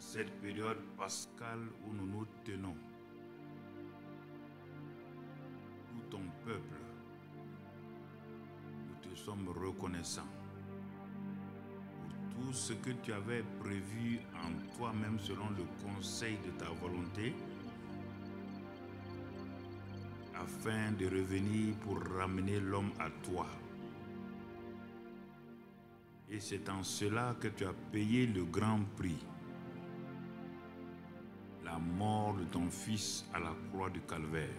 cette période pascale où nous nous tenons, tout ton peuple, nous te sommes reconnaissants pour tout ce que tu avais prévu en toi-même selon le conseil de ta volonté, afin de revenir pour ramener l'homme à toi. Et c'est en cela que tu as payé le grand prix, la mort de ton Fils à la croix du Calvaire,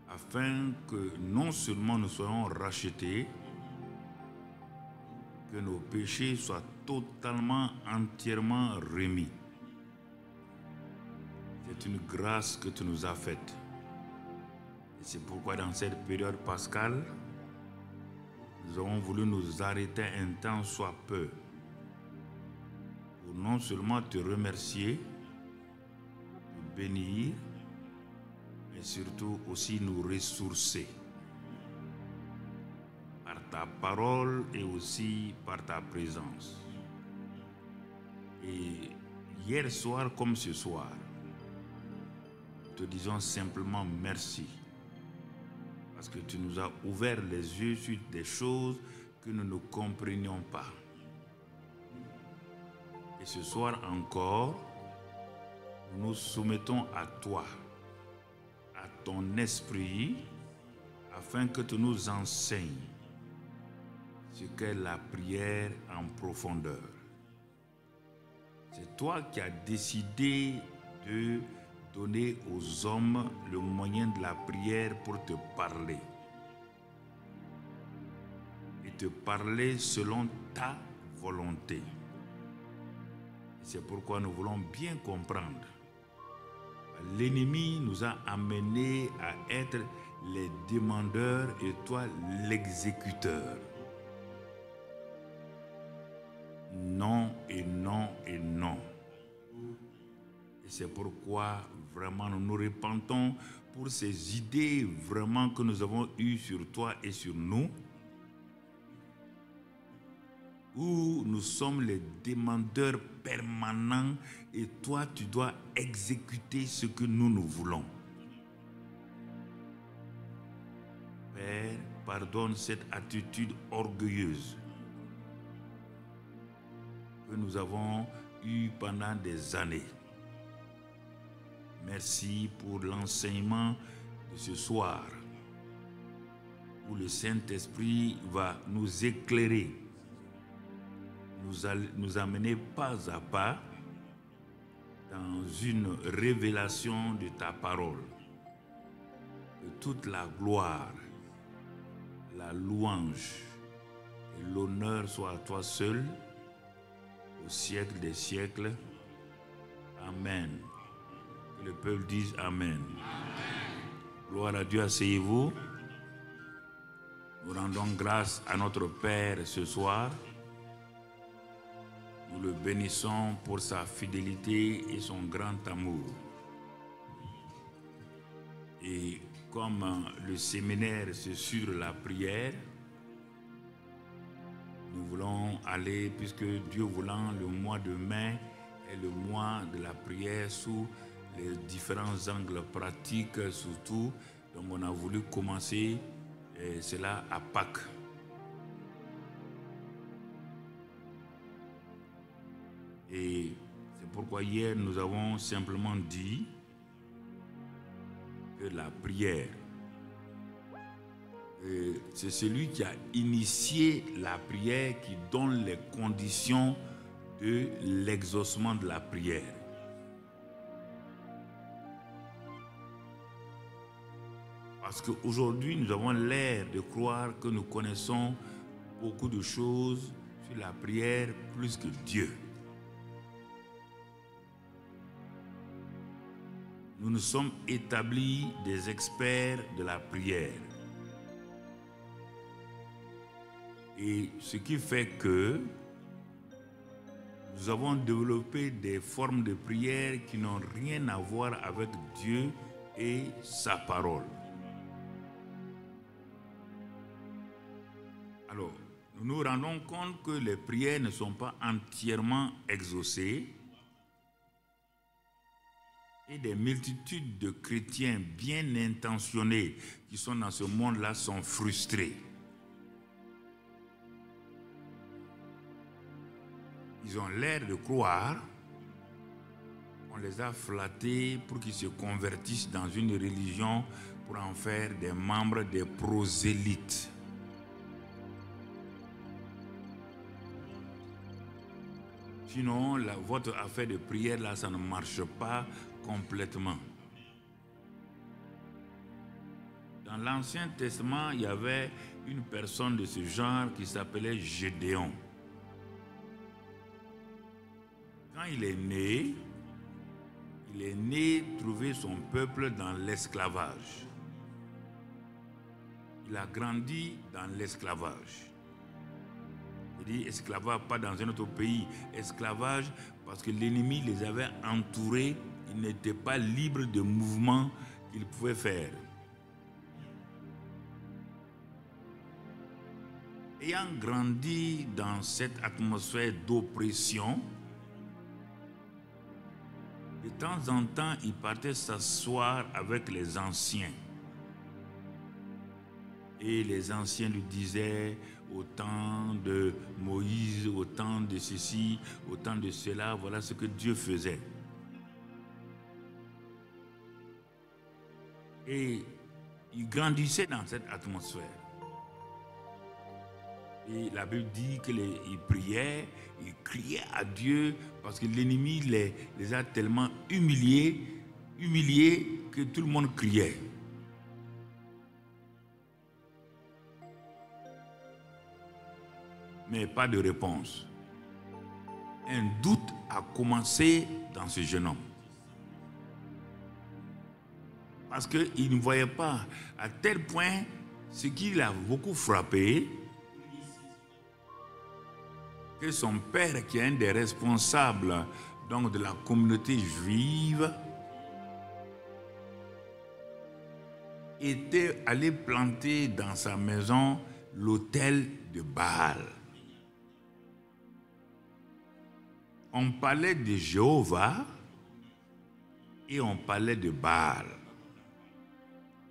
afin que non seulement nous soyons rachetés, que nos péchés soient totalement, entièrement remis. C'est une grâce que tu nous as faite. Et c'est pourquoi dans cette période pascale, nous avons voulu nous arrêter un temps soit peu, pour non seulement te remercier, te bénir, mais surtout aussi nous ressourcer par ta parole et aussi par ta présence. Et hier soir comme ce soir, nous te disons simplement merci, parce que tu nous as ouvert les yeux sur des choses que nous ne comprenions pas. Et ce soir encore, nous nous soumettons à toi, à ton esprit, afin que tu nous enseignes ce qu'est la prière en profondeur. C'est toi qui as décidé de donner aux hommes le moyen de la prière pour te parler. Et te parler selon ta volonté. Et c'est pourquoi nous voulons bien comprendre. L'ennemi nous a amenés à être les demandeurs et toi l'exécuteur. Non et non et non. Et c'est pourquoi vraiment nous nous repentons pour ces idées vraiment que nous avons eues sur toi et sur nous, où nous sommes les demandeurs permanents et toi tu dois exécuter ce que nous voulons. Père, pardonne cette attitude orgueilleuse que nous avons eue pendant des années. Merci pour l'enseignement de ce soir, où le Saint-Esprit va nous éclairer, nous amener pas à pas dans une révélation de ta parole. Que toute la gloire, la louange et l'honneur soient à toi seul, au siècle des siècles. Amen. Que le peuple dise Amen. Gloire à Dieu, asseyez-vous. Nous rendons grâce à notre Père ce soir. Nous le bénissons pour sa fidélité et son grand amour. Et comme le séminaire c'est sur la prière, nous voulons aller, puisque Dieu voulant, le mois de mai est le mois de la prière sous les différents angles pratiques surtout. Donc on a voulu commencer cela à Pâques. Et c'est pourquoi hier nous avons simplement dit que la prière, c'est celui qui a initié la prière qui donne les conditions de l'exaucement de la prière. Parce qu'aujourd'hui, nous avons l'air de croire que nous connaissons beaucoup de choses sur la prière plus que Dieu. Nous nous sommes établis des experts de la prière. Et ce qui fait que nous avons développé des formes de prière qui n'ont rien à voir avec Dieu et sa parole. Alors, nous nous rendons compte que les prières ne sont pas entièrement exaucées et des multitudes de chrétiens bien intentionnés qui sont dans ce monde-là sont frustrés. Ils ont l'air de croire qu'on les a flattés pour qu'ils se convertissent dans une religion pour en faire des membres des prosélytes. Sinon, votre affaire de prière, là, ça ne marche pas complètement. Dans l'Ancien Testament, il y avait une personne de ce genre qui s'appelait Gédéon. Quand il est né trouver son peuple dans l'esclavage. Il a grandi dans l'esclavage. Il dit esclavage, pas dans un autre pays. Esclavage parce que l'ennemi les avait entourés. Ils n'étaient pas libres de mouvements qu'ils pouvaient faire. Ayant grandi dans cette atmosphère d'oppression, de temps en temps, il partait s'asseoir avec les anciens. Et les anciens lui disaient, au temps de Moïse, au temps de ceci, au temps de cela, voilà ce que Dieu faisait. Et il grandissait dans cette atmosphère. Et la Bible dit qu'il priait, il criait à Dieu parce que l'ennemi les a tellement humiliés que tout le monde criait. Mais pas de réponse. Un doute a commencé dans ce jeune homme. Parce qu'il ne voyait pas à tel point ce qui l'a beaucoup frappé, que son père, qui est un des responsables donc, de la communauté juive, était allé planter dans sa maison l'autel de Baal. On parlait de Jéhovah et on parlait de Baal.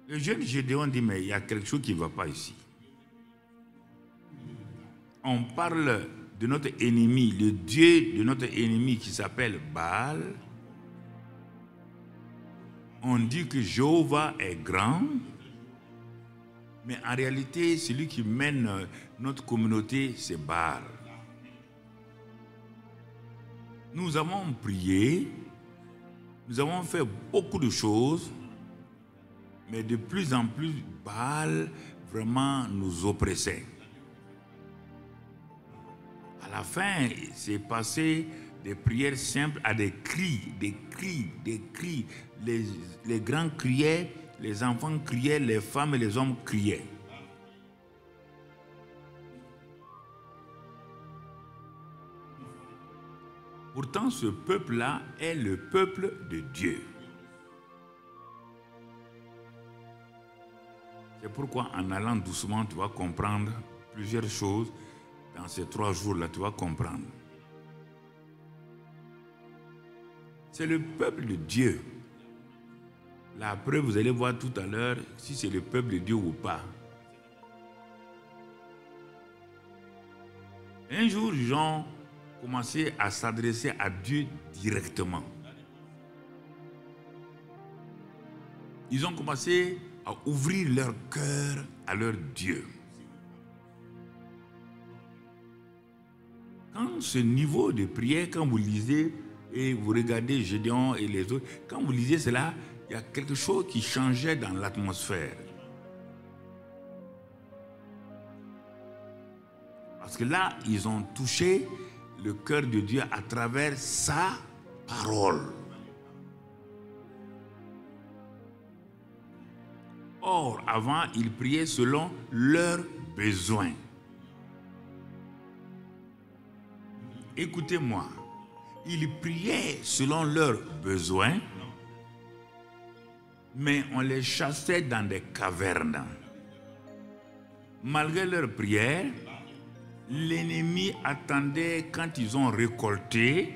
Le jeune Gédéon dit, mais il y a quelque chose qui ne va pas ici. On parle de notre ennemi, le Dieu de notre ennemi qui s'appelle Baal. On dit que Jéhovah est grand, mais en réalité, celui qui mène notre communauté, c'est Baal. Nous avons prié, nous avons fait beaucoup de choses, mais de plus en plus, Baal vraiment nous oppressait. À la fin, c'est passé des prières simples à des cris, des cris. Les grands criaient, les enfants criaient, les femmes et les hommes criaient. Pourtant, ce peuple-là est le peuple de Dieu. C'est pourquoi, en allant doucement, tu vas comprendre plusieurs choses. Dans ces 3 jours-là, tu vas comprendre. C'est le peuple de Dieu. La preuve, vous allez voir tout à l'heure si c'est le peuple de Dieu ou pas. Un jour, les gens commençaient à s'adresser à Dieu directement. Ils ont commencé à ouvrir leur cœur à leur Dieu. Quand ce niveau de prière, quand vous lisez et vous regardez Gédéon et les autres, quand vous lisez cela, il y a quelque chose qui changeait dans l'atmosphère. Parce que là, ils ont touché le cœur de Dieu à travers sa parole. Or, avant, ils priaient selon leurs besoins. Écoutez-moi, ils priaient selon leurs besoins, mais on les chassait dans des cavernes. Malgré leurs prières, L'ennemi attendait quand ils ont récolté.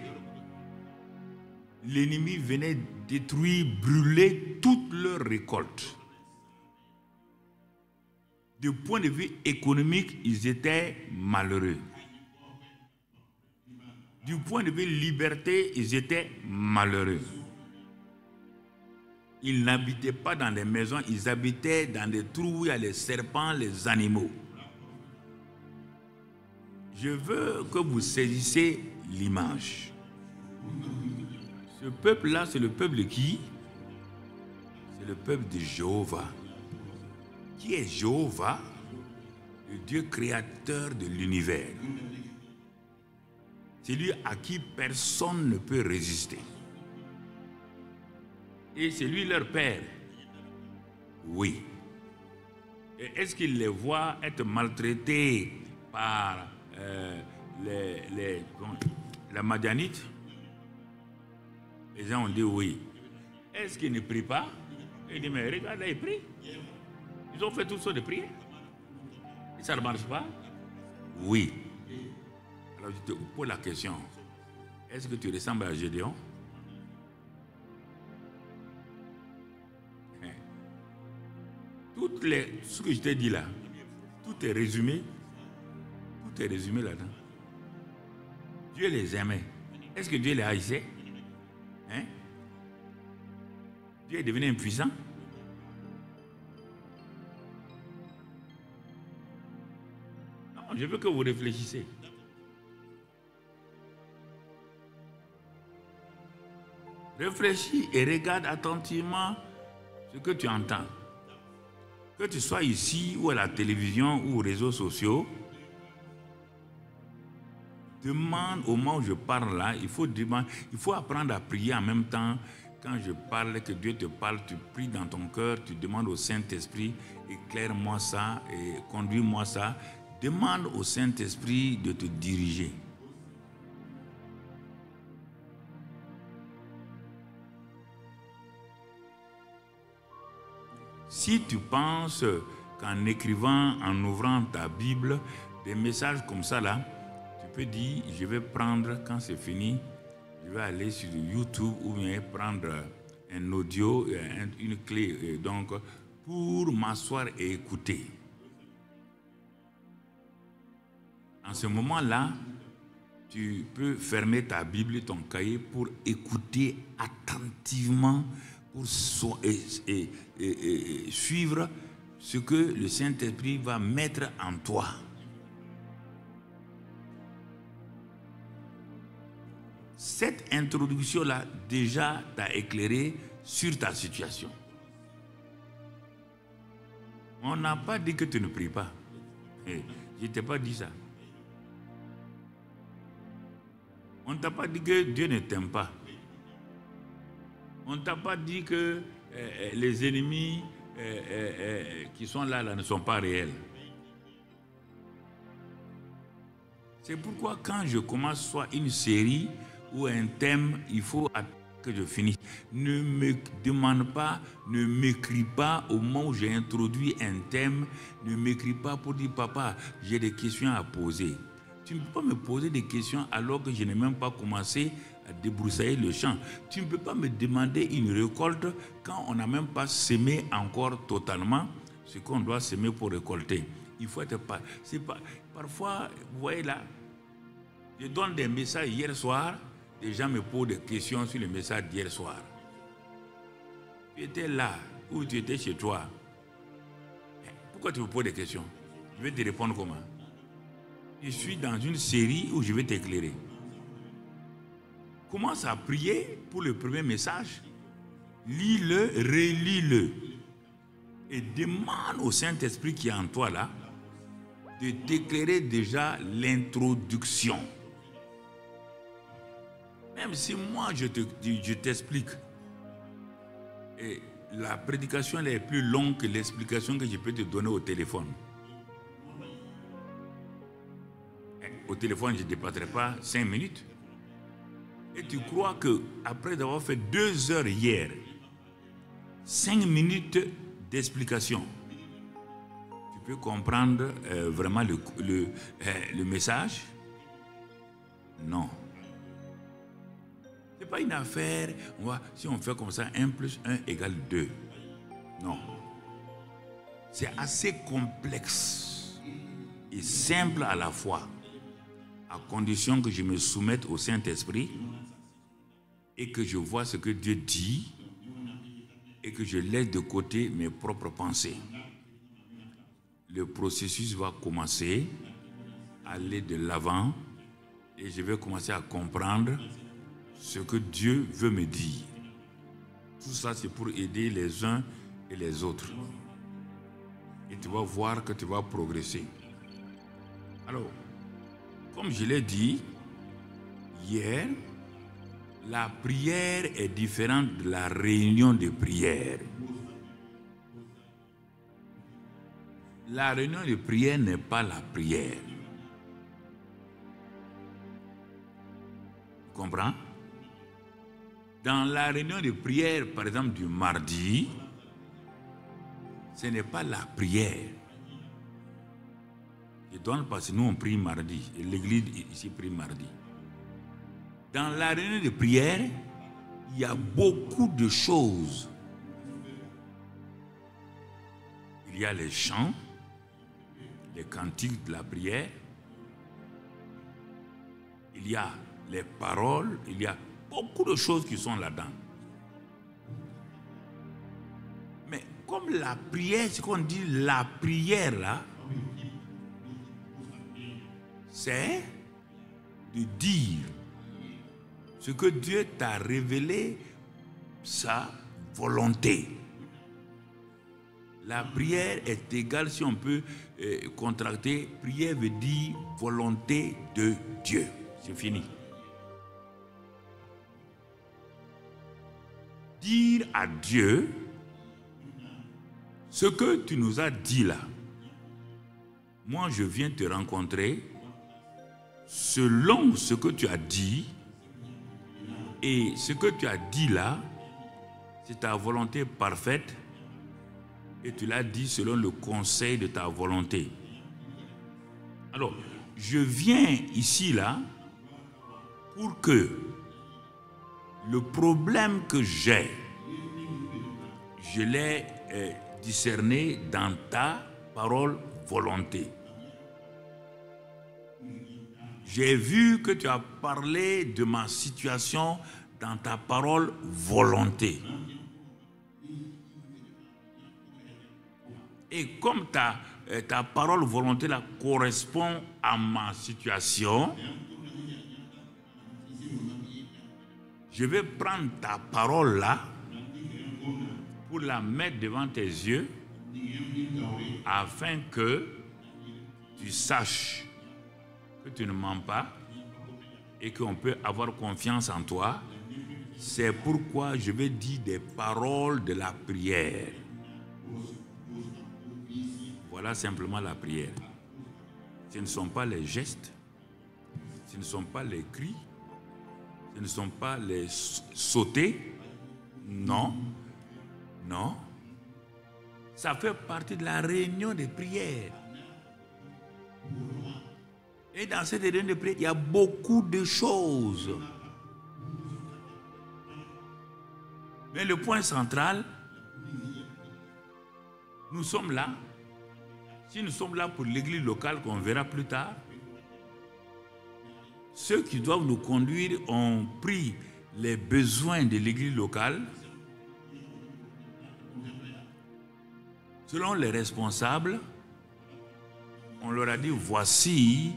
L'ennemi venait détruire, brûler toute leur récolte. Du point de vue économique, ils étaient malheureux. Du point de vue liberté, ils étaient malheureux. Ils n'habitaient pas dans les maisons, ils habitaient dans des trous où il y a les serpents, les animaux. Je veux que vous saisissez l'image. Ce peuple-là, c'est le peuple de qui? C'est le peuple de Jéhovah. Qui est Jéhovah? Le Dieu créateur de l'univers. C'est lui à qui personne ne peut résister. Et c'est lui leur père. Oui. Et est-ce qu'il les voit être maltraités par la Madianite? Les gens ont dit oui. Est-ce qu'ils ne prient pas? Il dit mais regarde là, ils prient. Ils ont fait toutes sortes de prières. Et ça ne marche pas? Oui. Alors je te pose la question. Est-ce que tu ressembles à Gédéon? Ce que je t'ai dit là, tout est résumé. Tout est résumé là-dedans. Dieu les aimait. Est-ce que Dieu les haïssait? Hein? Dieu est devenu impuissant? Non, je veux que vous réfléchissez. Réfléchis et regarde attentivement ce que tu entends. Que tu sois ici ou à la télévision ou aux réseaux sociaux, demande au moment où je parle là, il faut apprendre à prier en même temps. Quand je parle, que Dieu te parle, tu pries dans ton cœur, tu demandes au Saint-Esprit, éclaire-moi ça et conduis-moi ça. Demande au Saint-Esprit de te diriger. Si tu penses qu'en écrivant, en ouvrant ta Bible, des messages comme ça là, tu peux dire, je vais prendre, quand c'est fini, je vais aller sur YouTube ou bien prendre un audio, une clé, donc pour m'asseoir et écouter. En ce moment-là, tu peux fermer ta Bible et ton cahier pour écouter attentivement, pour suivre ce que le Saint-Esprit va mettre en toi. Cette introduction-là, déjà, t'a éclairé sur ta situation. On n'a pas dit que tu ne pries pas. Je ne t'ai pas dit ça. On ne t'a pas dit que Dieu ne t'aime pas. On ne t'a pas dit que les ennemis qui sont là ne sont pas réels. C'est pourquoi quand je commence soit une série ou un thème, il faut que je finisse. Ne me demande pas, ne m'écris pas au moment où j'ai introduit un thème, ne m'écris pas pour dire papa, j'ai des questions à poser. Tu ne peux pas me poser des questions alors que je n'ai même pas commencé à débroussailler le champ. Tu ne peux pas me demander une récolte quand on n'a même pas semé encore totalement ce qu'on doit semer pour récolter. Il faut être pas. C'est pas. Parfois, vous voyez là, je donne des messages hier soir, les gens me posent des questions sur les messages d'hier soir. Tu étais là ou tu étais chez toi. Pourquoi tu me poses des questions? Je vais te répondre comment? Je suis dans une série où je vais t'éclairer. Commence à prier pour le premier message. Lis-le, relis-le. Et demande au Saint-Esprit qui est en toi là de t'éclairer déjà l'introduction. Même si moi je t'explique, et la prédication elle est plus longue que l'explication que je peux te donner au téléphone. Au téléphone, je ne dépasserai pas 5 minutes. Et tu crois que après avoir fait 2 heures hier, 5 minutes d'explication, tu peux comprendre vraiment le message? Non. Ce n'est pas une affaire, si on fait comme ça, 1 plus 1 égale 2. Non. C'est assez complexe et simple à la fois, à condition que je me soumette au Saint-Esprit et que je vois ce que Dieu dit et que je laisse de côté mes propres pensées. Le processus va commencer à aller de l'avant et je vais commencer à comprendre ce que Dieu veut me dire. Tout ça, c'est pour aider les uns et les autres. Et tu vas voir que tu vas progresser. Alors, comme je l'ai dit hier, la prière est différente de la réunion de prière. La réunion de prière n'est pas la prière. Tu comprends? Dans la réunion de prière, par exemple du mardi, ce n'est pas la prière. Je donne parce que nous on prie mardi et l'église ici prie mardi. Dans la réunion de prière, il y a beaucoup de choses. Il y a les chants, les cantiques de la prière, il y a les paroles, il y a beaucoup de choses qui sont là-dedans. Mais comme la prière, ce qu'on dit la prière là, c'est de dire ce que Dieu t'a révélé, sa volonté. La prière est égale, si on peut contracter, prière veut dire volonté de Dieu. C'est fini. Dire à Dieu ce que tu nous as dit là. Moi, je viens te rencontrer selon ce que tu as dit. Et ce que tu as dit là, c'est ta volonté parfaite. Et tu l'as dit selon le conseil de ta volonté. Alors, je viens ici là pour que le problème que j'ai, je l'ai discerné dans ta parole volonté. J'ai vu que tu as parlé de ma situation dans ta parole volonté. Et comme ta parole volonté là correspond à ma situation, je vais prendre ta parole là pour la mettre devant tes yeux afin que tu saches que tu ne mens pas et qu'on peut avoir confiance en toi. C'est pourquoi je vais dire des paroles de la prière. Voilà simplement la prière. Ce ne sont pas les gestes, ce ne sont pas les cris, ce ne sont pas les sauter. Non, non. Ça fait partie de la réunion de prière. Et dans cette réunion de prière, il y a beaucoup de choses. Mais le point central, nous sommes là. Si nous sommes là pour l'église locale qu'on verra plus tard, ceux qui doivent nous conduire ont pris les besoins de l'église locale. Selon les responsables, on leur a dit voici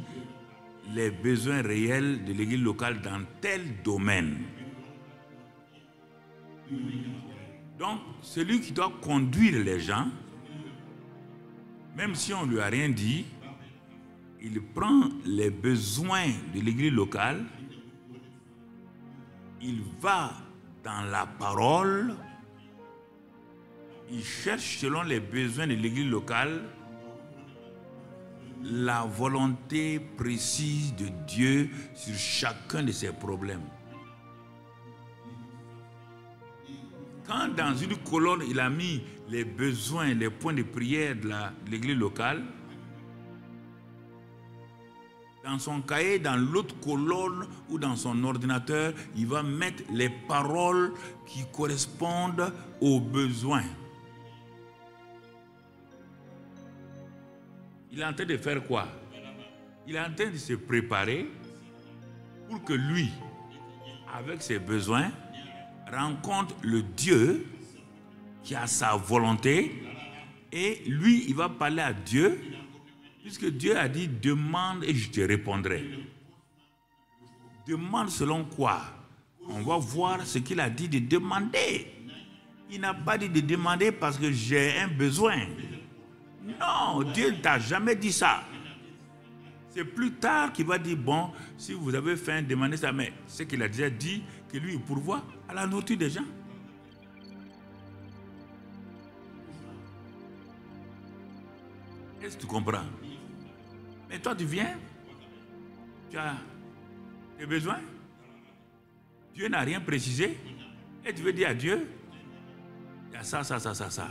les besoins réels de l'église locale dans tel domaine. Donc, celui qui doit conduire les gens, même si on ne lui a rien dit, il prend les besoins de l'église locale, il va dans la parole, il cherche selon les besoins de l'église locale la volonté précise de Dieu sur chacun de ses problèmes. Quand dans une colonne, il a mis les besoins, les points de prière de l'église locale. Dans son cahier, dans l'autre colonne ou dans son ordinateur, il va mettre les paroles qui correspondent aux besoins. Il est en train de faire quoi? Il est en train de se préparer pour que lui, avec ses besoins, rencontre le Dieu qui a sa volonté, et lui, il va parler à Dieu, puisque Dieu a dit, demande et je te répondrai. Demande selon quoi? On va voir ce qu'il a dit de demander. Il n'a pas dit de demander parce que j'ai un besoin. Non, Dieu ne t'a jamais dit ça. C'est plus tard qu'il va dire, bon, si vous avez faim, demandez ça. Mais c'est qu'il a déjà dit que lui, il pourvoit à la nourriture des gens. Est-ce que tu comprends? Mais toi, tu viens, tu as des besoins. Dieu n'a rien précisé. Et tu veux dire à Dieu, il y a ça, ça, ça, ça, ça.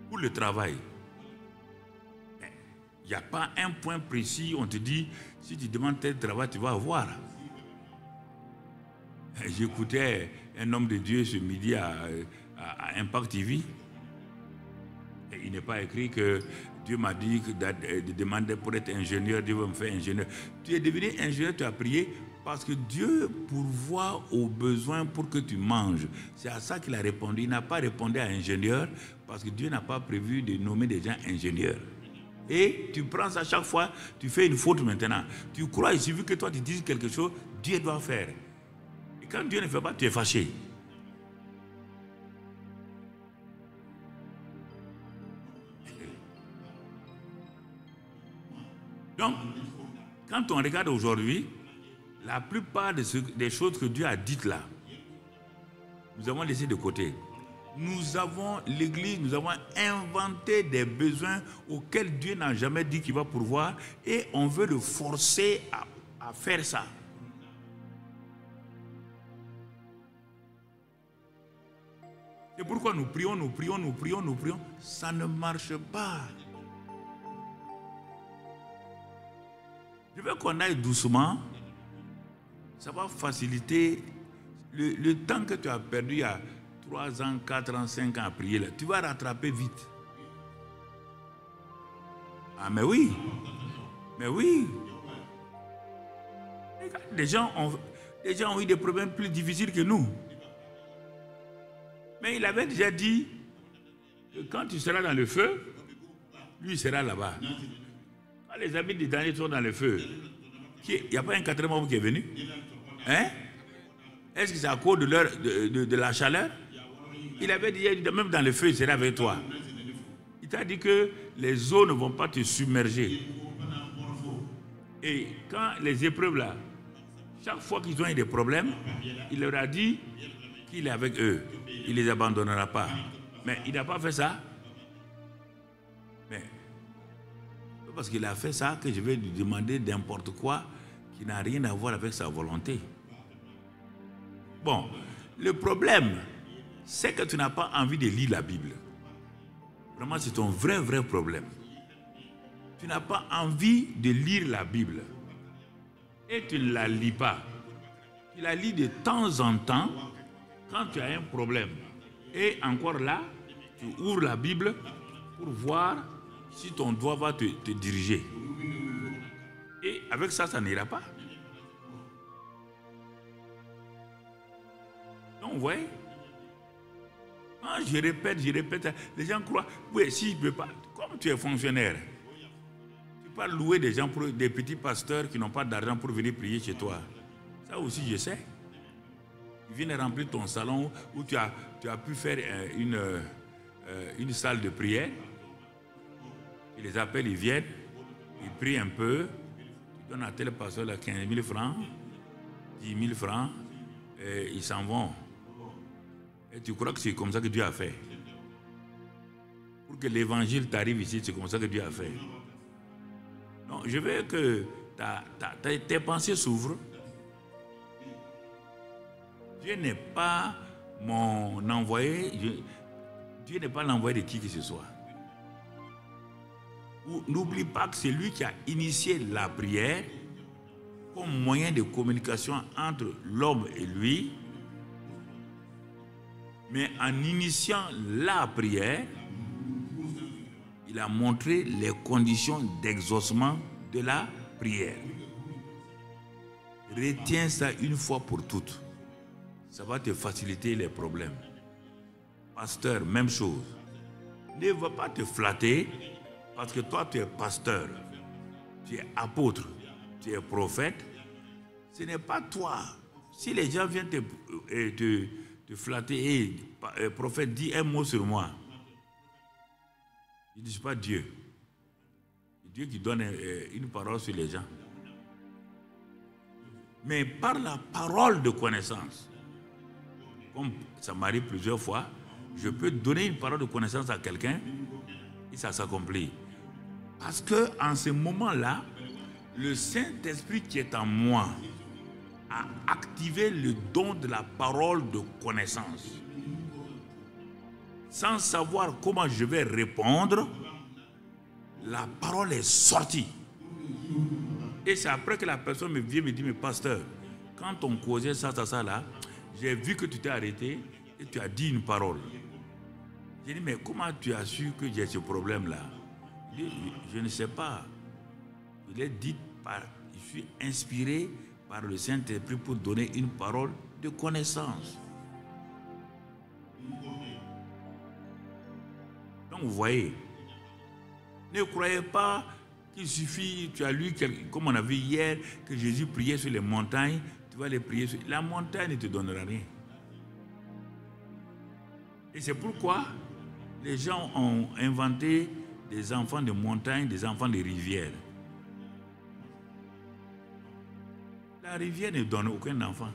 Pour le travail, il n'y a pas un point précis, on te dit, si tu demandes tel travail, tu vas avoir. J'écoutais un homme de Dieu ce midi à Impact TV. Et il n'est pas écrit que Dieu m'a dit de demander pour être ingénieur, Dieu va me faire ingénieur. Tu es devenu ingénieur, tu as prié parce que Dieu pourvoit aux besoins pour que tu manges. C'est à ça qu'il a répondu. Il n'a pas répondu à ingénieur parce que Dieu n'a pas prévu de nommer des gens ingénieurs. Et tu prends ça chaque fois, tu fais une faute maintenant. Tu crois, il suffit que toi tu dises quelque chose, Dieu doit faire. Et quand Dieu ne fait pas, tu es fâché. Donc, quand on regarde aujourd'hui, la plupart des choses que Dieu a dites là, nous avons laissé de côté. Nous avons, l'Église, nous avons inventé des besoins auxquels Dieu n'a jamais dit qu'il va pourvoir et on veut le forcer à faire ça. C'est pourquoi nous prions, nous prions, nous prions, nous prions. Ça ne marche pas. Je veux qu'on aille doucement. Ça va faciliter le temps que tu as perdu il y a 3 ans, 4 ans, 5 ans à prier. Là, tu vas rattraper vite. Ah mais oui. Mais oui. Les gens ont eu des problèmes plus difficiles que nous. Mais il avait déjà dit que quand tu seras dans le feu, lui sera là-bas. Quand les amis des derniers sont dans le feu, il n'y a pas un 4e homme qui est venu? Hein? Est-ce que c'est à cause de la chaleur? Il avait dit, même dans le feu, il sera avec toi. Il t'a dit que les eaux ne vont pas te submerger. Et quand les épreuves là, chaque fois qu'ils ont eu des problèmes, il leur a dit qu'il est avec eux. Il ne les abandonnera pas. Mais il n'a pas fait ça. Mais parce qu'il a fait ça que je vais lui demander n'importe quoi qui n'a rien à voir avec sa volonté. Bon, le problème, c'est que tu n'as pas envie de lire la Bible. Vraiment, c'est ton vrai problème. Tu n'as pas envie de lire la Bible. Et tu ne la lis pas. Tu la lis de temps en temps quand tu as un problème. Et encore là, tu ouvres la Bible pour voir si ton doigt va te diriger. Et avec ça, ça n'ira pas. Donc, vous voyez, je répète, les gens croient, oui, si je ne peux pas, comme tu es fonctionnaire, tu peux pas louer des gens, des petits pasteurs qui n'ont pas d'argent pour venir prier chez toi. Ça aussi, je sais. Ils viennent remplir ton salon où tu as pu faire une salle de prière. Ils les appellent, ils viennent, ils prient un peu, tu donnes à tel pasteur là 15 000 francs, 10 000 francs, et ils s'en vont. Et tu crois que c'est comme ça que Dieu a fait? Pour que l'évangile t'arrive ici, c'est comme ça que Dieu a fait. Non, je veux que tes pensées s'ouvrent. Dieu n'est pas mon envoyé, Dieu n'est pas l'envoyé de qui que ce soit. N'oublie pas que c'est lui qui a initié la prière comme moyen de communication entre l'homme et lui. Mais en initiant la prière, il a montré les conditions d'exaucement de la prière. Retiens ça une fois pour toutes. Ça va te faciliter les problèmes. Pasteur, même chose. Ne va pas te flatter parce que toi tu es pasteur, tu es apôtre, tu es prophète. Ce n'est pas toi. Si les gens viennent te flatter et prophète dit un mot sur moi, ils ne disent pas Dieu. C'est Dieu qui donne une parole sur les gens. Mais par la parole de connaissance, comme ça m'arrive plusieurs fois, je peux donner une parole de connaissance à quelqu'un et ça s'accomplit. Parce qu'en ce moment-là, le Saint-Esprit qui est en moi a activé le don de la parole de connaissance. Sans savoir comment je vais répondre, la parole est sortie. Et c'est après que la personne me vient me dit, mais pasteur, quand on causait ça là, j'ai vu que tu t'es arrêté et tu as dit une parole. J'ai dit, mais comment tu as su que j'ai ce problème-là? Il dit, je ne sais pas. Il est dit, je suis inspiré par le Saint-Esprit pour donner une parole de connaissance. Donc vous voyez, ne croyez pas qu'il suffit, tu as lu, comme on a vu hier, que Jésus priait sur les montagnes, tu vas les prier sur... La montagne ne te donnera rien. Et c'est pourquoi les gens ont inventé des enfants de montagne, des enfants de rivière. La rivière ne donne aucun enfant.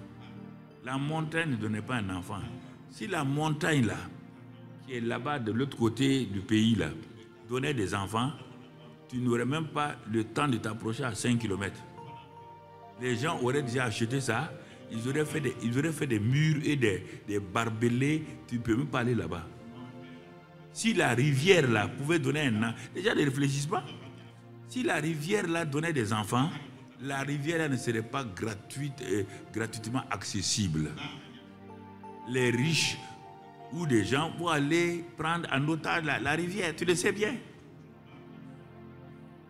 La montagne ne donnait pas un enfant. Si la montagne là, qui est là-bas de l'autre côté du pays là, donnait des enfants, tu n'aurais même pas le temps de t'approcher à 5 km. Les gens auraient déjà acheté ça, ils auraient fait des murs et des barbelés, tu ne peux même pas aller là-bas. Si la rivière là pouvait donner un enfant, les gens ne réfléchissent pas. Si la rivière là donnait des enfants, la rivière là ne serait pas gratuitement accessible. Les riches ou des gens vont aller prendre en otage la rivière, tu le sais bien.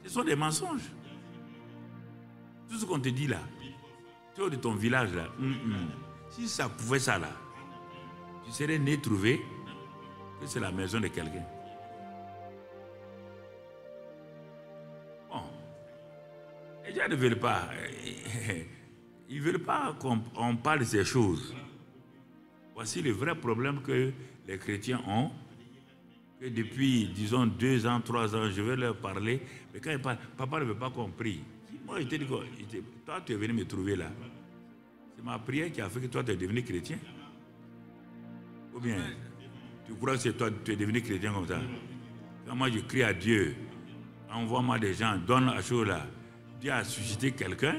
Ce sont des mensonges. Tout ce qu'on te dit là, tu es de ton village là, si ça pouvait ça là, tu serais né trouvé que c'est la maison de quelqu'un. Bon, les gens ne veulent pas. Ils ne veulent pas qu'on parle de ces choses. Voici le vrai problème que les chrétiens ont. Que depuis, disons, 2 ans, 3 ans, je vais leur parler. Mais quand ils parlent, papa ne veut pas qu'on prie. Moi, je te dis, toi, tu es venu me trouver là. C'est ma prière qui a fait que toi, tu es devenu chrétien. Ou bien, tu crois que c'est toi, tu es devenu chrétien comme ça? Quand moi, je crie à Dieu, envoie-moi des gens, donne la chose là. Dieu a suscité quelqu'un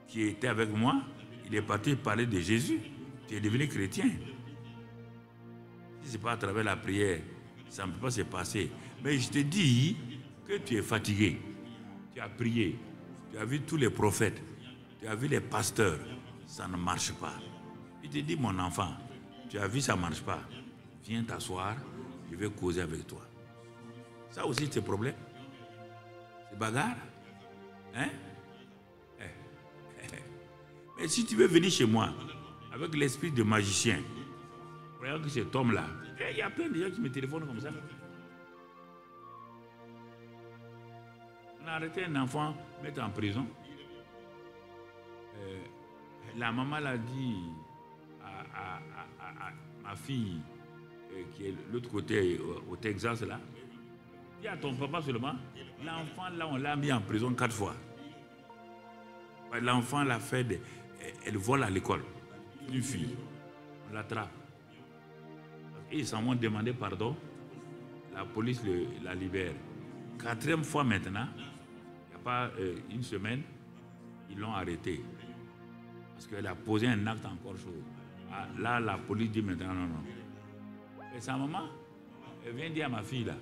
qui était avec moi. Il est parti parler de Jésus. Tu es devenu chrétien. Si ce n'est pas à travers la prière, ça ne peut pas se passer. Mais je te dis que tu es fatigué. Tu as prié. Tu as vu tous les prophètes. Tu as vu les pasteurs. Ça ne marche pas. Il te dit, mon enfant, tu as vu, ça ne marche pas. Viens t'asseoir, je vais causer avec toi. Ça aussi, c'est problème. C'est bagarre. Hein? Mais si tu veux venir chez moi, avec l'esprit de magicien, regarde que cet homme-là, il y a plein de gens qui me téléphonent comme ça. On a arrêté un enfant, mettre en prison. La maman l'a dit à ma fille, qui est de l'autre côté, au Texas, là. Dis à ton papa seulement, l'enfant, là, on l'a mis en prison 4 fois. L'enfant l'a fait, elle vole à l'école. Une fille, on l'attrape. Et ils s'en vont demander pardon. La police la libère. 4e fois maintenant, il n'y a pas une semaine, ils l'ont arrêté. Parce qu'elle a posé un acte encore chaud. Ah, là, la police dit maintenant non, non. Et sa maman, elle vient dire à ma fille là,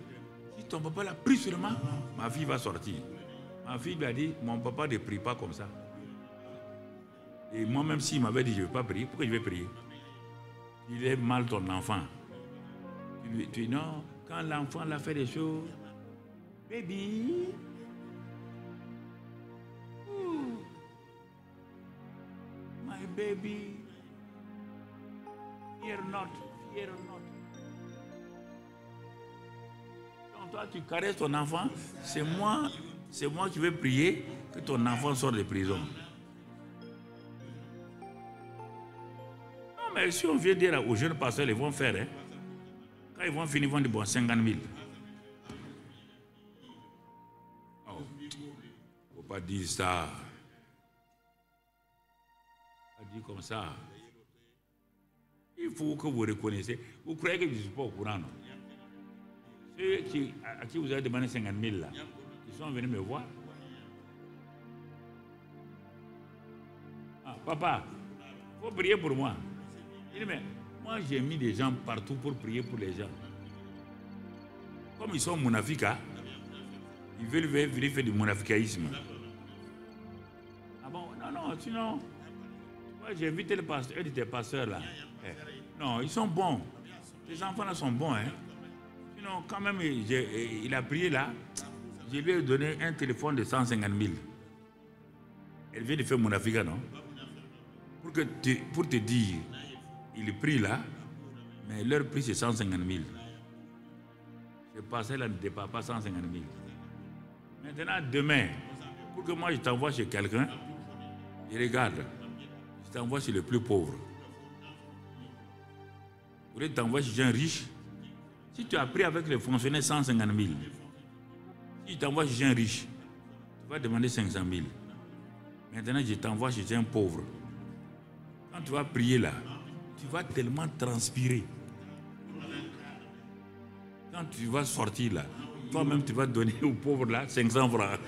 si ton papa l'a pris seulement, ma fille va sortir. Ma fille lui a dit, mon papa ne prie pas comme ça. Et moi-même, s'il m'avait dit, je ne vais pas prier, pourquoi je vais prier? Il est mal ton enfant. Tu dis non, quand l'enfant l'a fait des choses, baby, my baby, fear not, fear not. Donc toi, tu caresses ton enfant, c'est moi qui vais prier que ton enfant sorte de prison. Non, mais si on vient dire aux jeunes pasteurs, ils vont faire, hein. Quand ils vont finir, ils vont dire bon, 50 000. Oh, il ne faut pas dire ça. Pas dire comme ça. Il faut que vous reconnaissiez. Vous croyez que je ne suis pas au courant, non? Ceux à qui vous avez demandé 50 000 là, ils sont venus me voir. Ah, papa, il faut prier pour moi. Il dit, mais moi j'ai mis des gens partout pour prier pour les gens. Comme ils sont monafika, ils veulent venir faire du monafikaïsme. Ah bon, non, sinon, moi j'ai invité le pasteur, un de tes pasteurs là. Non, ils sont bons. Les enfants là sont bons, hein. Sinon, quand même, il a prié là, je lui ai donné un téléphone de 150 000. Elle vient de faire monafika, non? Pour te dire, il prie là, mais leur prix c'est 150 000. Ce passé là ne dépasse pas 150 000. Maintenant, demain, pour que moi je t'envoie chez quelqu'un, je regarde, je t'envoie chez le plus pauvre. Pour que tu t'envoies chez un riche, si tu as pris avec les fonctionnaires 150 000, si tu t'envoies chez un riche, tu vas demander 500 000. Maintenant, je t'envoie chez un pauvre. Quand tu vas prier là, tu vas tellement transpirer. Quand tu vas sortir là, toi-même tu vas donner au pauvre là 500 francs.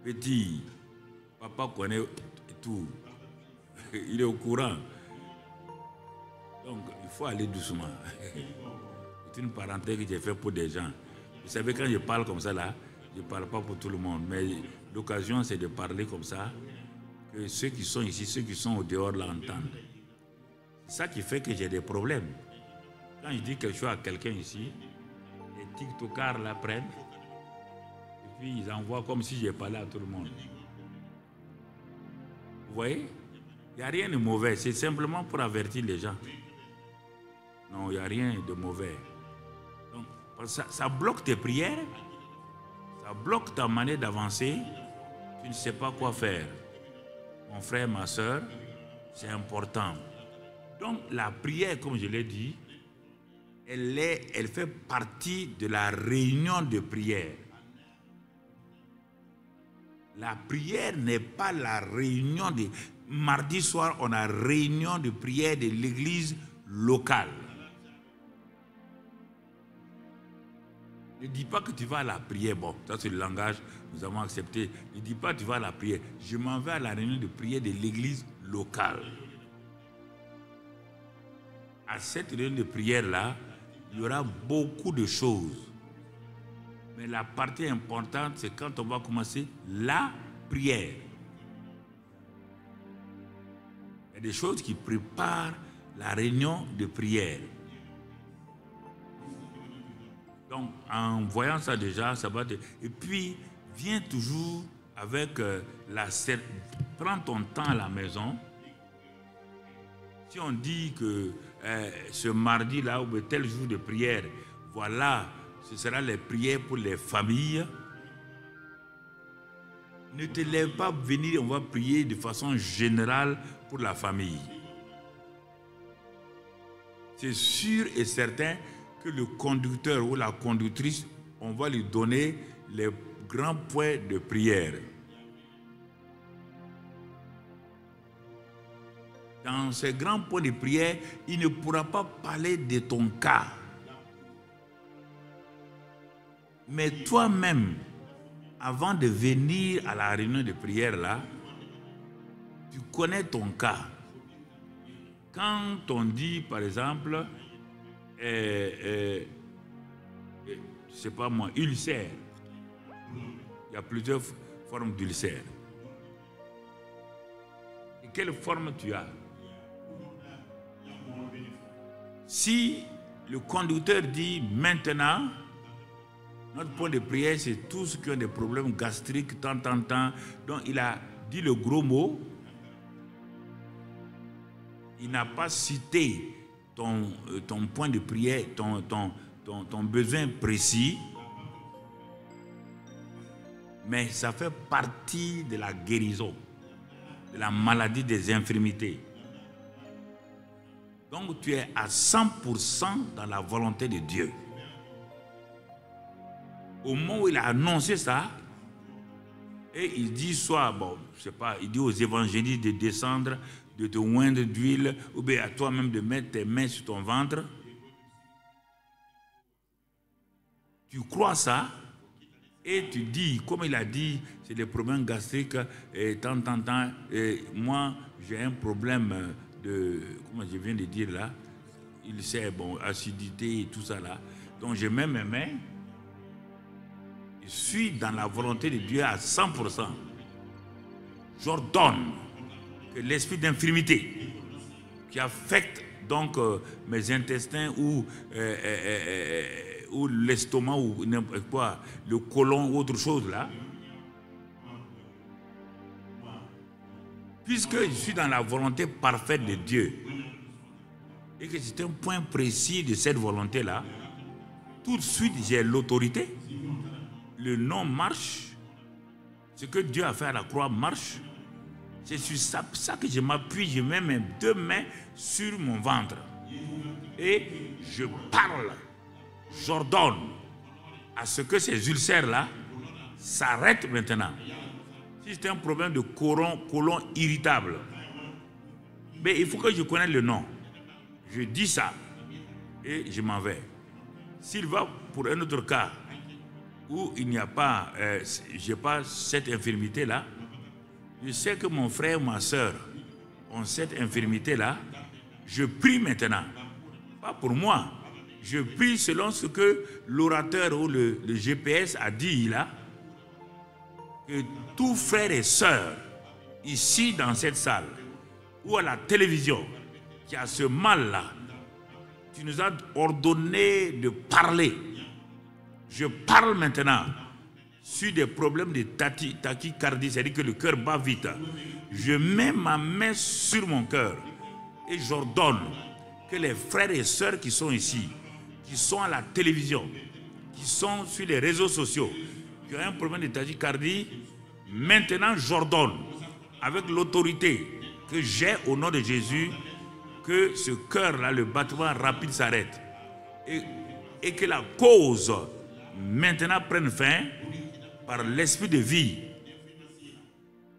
Petit, papa connaît tout. Il est au courant. Donc il faut aller doucement. C'est une parenthèse que j'ai fait pour des gens. Vous savez, quand je parle comme ça là, je ne parle pas pour tout le monde. Mais l'occasion c'est de parler comme ça, que ceux qui sont ici, ceux qui sont au dehors l'entendent. C'est ça qui fait que j'ai des problèmes. Quand je dis quelque chose à quelqu'un ici, les TikTokers la prennent et puis ils envoient comme si j'ai parlé à tout le monde. Vous voyez? Il n'y a rien de mauvais, c'est simplement pour avertir les gens. Non, il n'y a rien de mauvais. Donc, ça bloque tes prières, ça bloque ta manière d'avancer, tu ne sais pas quoi faire. Mon frère, ma soeur, c'est important. Donc la prière, comme je l'ai dit, elle fait partie de la réunion de prière. La prière n'est pas la réunion de... Mardi soir, on a réunion de prière de l'église locale. Ne dis pas que tu vas à la prière. Bon, ça c'est le langage que nous avons accepté. Ne dis pas que tu vas à la prière. Je m'en vais à la réunion de prière de l'église locale. À cette réunion de prière-là, il y aura beaucoup de choses. Mais la partie importante, c'est quand on va commencer la prière. Il y a des choses qui préparent la réunion de prière. Donc, en voyant ça déjà, ça va te... Et puis, viens toujours avec prends ton temps à la maison. Si on dit que ce mardi-là, ou tel jour de prière, voilà, ce sera les prières pour les familles. Ne te lève pas venir, on va prier de façon générale pour la famille. C'est sûr et certain que le conducteur ou la conductrice, on va lui donner les grands points de prière. Dans ces grands points de prière, il ne pourra pas parler de ton cas. Mais toi-même, avant de venir à la réunion de prière là, Tu connais ton cas. Quand on dit, par exemple, je ne sais pas moi, ulcère, il y a plusieurs formes d'ulcère. Et quelle forme tu as? Si le conducteur dit maintenant, notre point de prière, c'est tous ceux qui ont des problèmes gastriques, tant. Donc il a dit le gros mot. Il n'a pas cité ton point de prière, ton besoin précis. Mais ça fait partie de la guérison, de la maladie, des infirmités. Donc tu es à 100% dans la volonté de Dieu. Au moment où il a annoncé ça, et il dit soit, bon, je sais pas, il dit aux évangélistes de descendre, de te oindre d'huile, ou bien à toi-même de mettre tes mains sur ton ventre. Tu crois ça, et tu dis, comme il a dit, c'est des problèmes gastriques, et tant, et moi j'ai un problème de, comment je viens de dire là, il sait, bon, acidité et tout ça là, donc je mets mes mains, je suis dans la volonté de Dieu à 100%. J'ordonne que l'esprit d'infirmité qui affecte donc mes intestins ou l'estomac ou n'importe quoi, le côlon ou autre chose là, puisque je suis dans la volonté parfaite de Dieu et que c'est un point précis de cette volonté là, tout de suite j'ai l'autorité. Le nom marche. Ce que Dieu a fait à la croix marche. C'est sur ça que je m'appuie. Je mets mes deux mains sur mon ventre. Et je parle. J'ordonne à ce que ces ulcères-là s'arrêtent maintenant. Si c'est un problème de côlon irritable, mais il faut que je connaisse le nom. Je dis ça et je m'en vais. S'il va pour un autre cas, où il n'y a pas, j'ai pas cette infirmité-là, je sais que mon frère ou ma soeur ont cette infirmité-là, je prie maintenant. Pas pour moi. Je prie selon ce que l'orateur ou le GPS a dit là, que tous frères et sœurs, ici dans cette salle, ou à la télévision, qui a ce mal-là, tu nous as ordonné de parler. Je parle maintenant sur des problèmes de tachycardie, c'est-à-dire que le cœur bat vite. Je mets ma main sur mon cœur et j'ordonne que les frères et sœurs qui sont ici, qui sont à la télévision, qui sont sur les réseaux sociaux, qui ont un problème de tachycardie, maintenant j'ordonne avec l'autorité que j'ai au nom de Jésus que ce cœur-là, le battement rapide s'arrête et que la cause maintenant prenne fin par l'esprit de vie,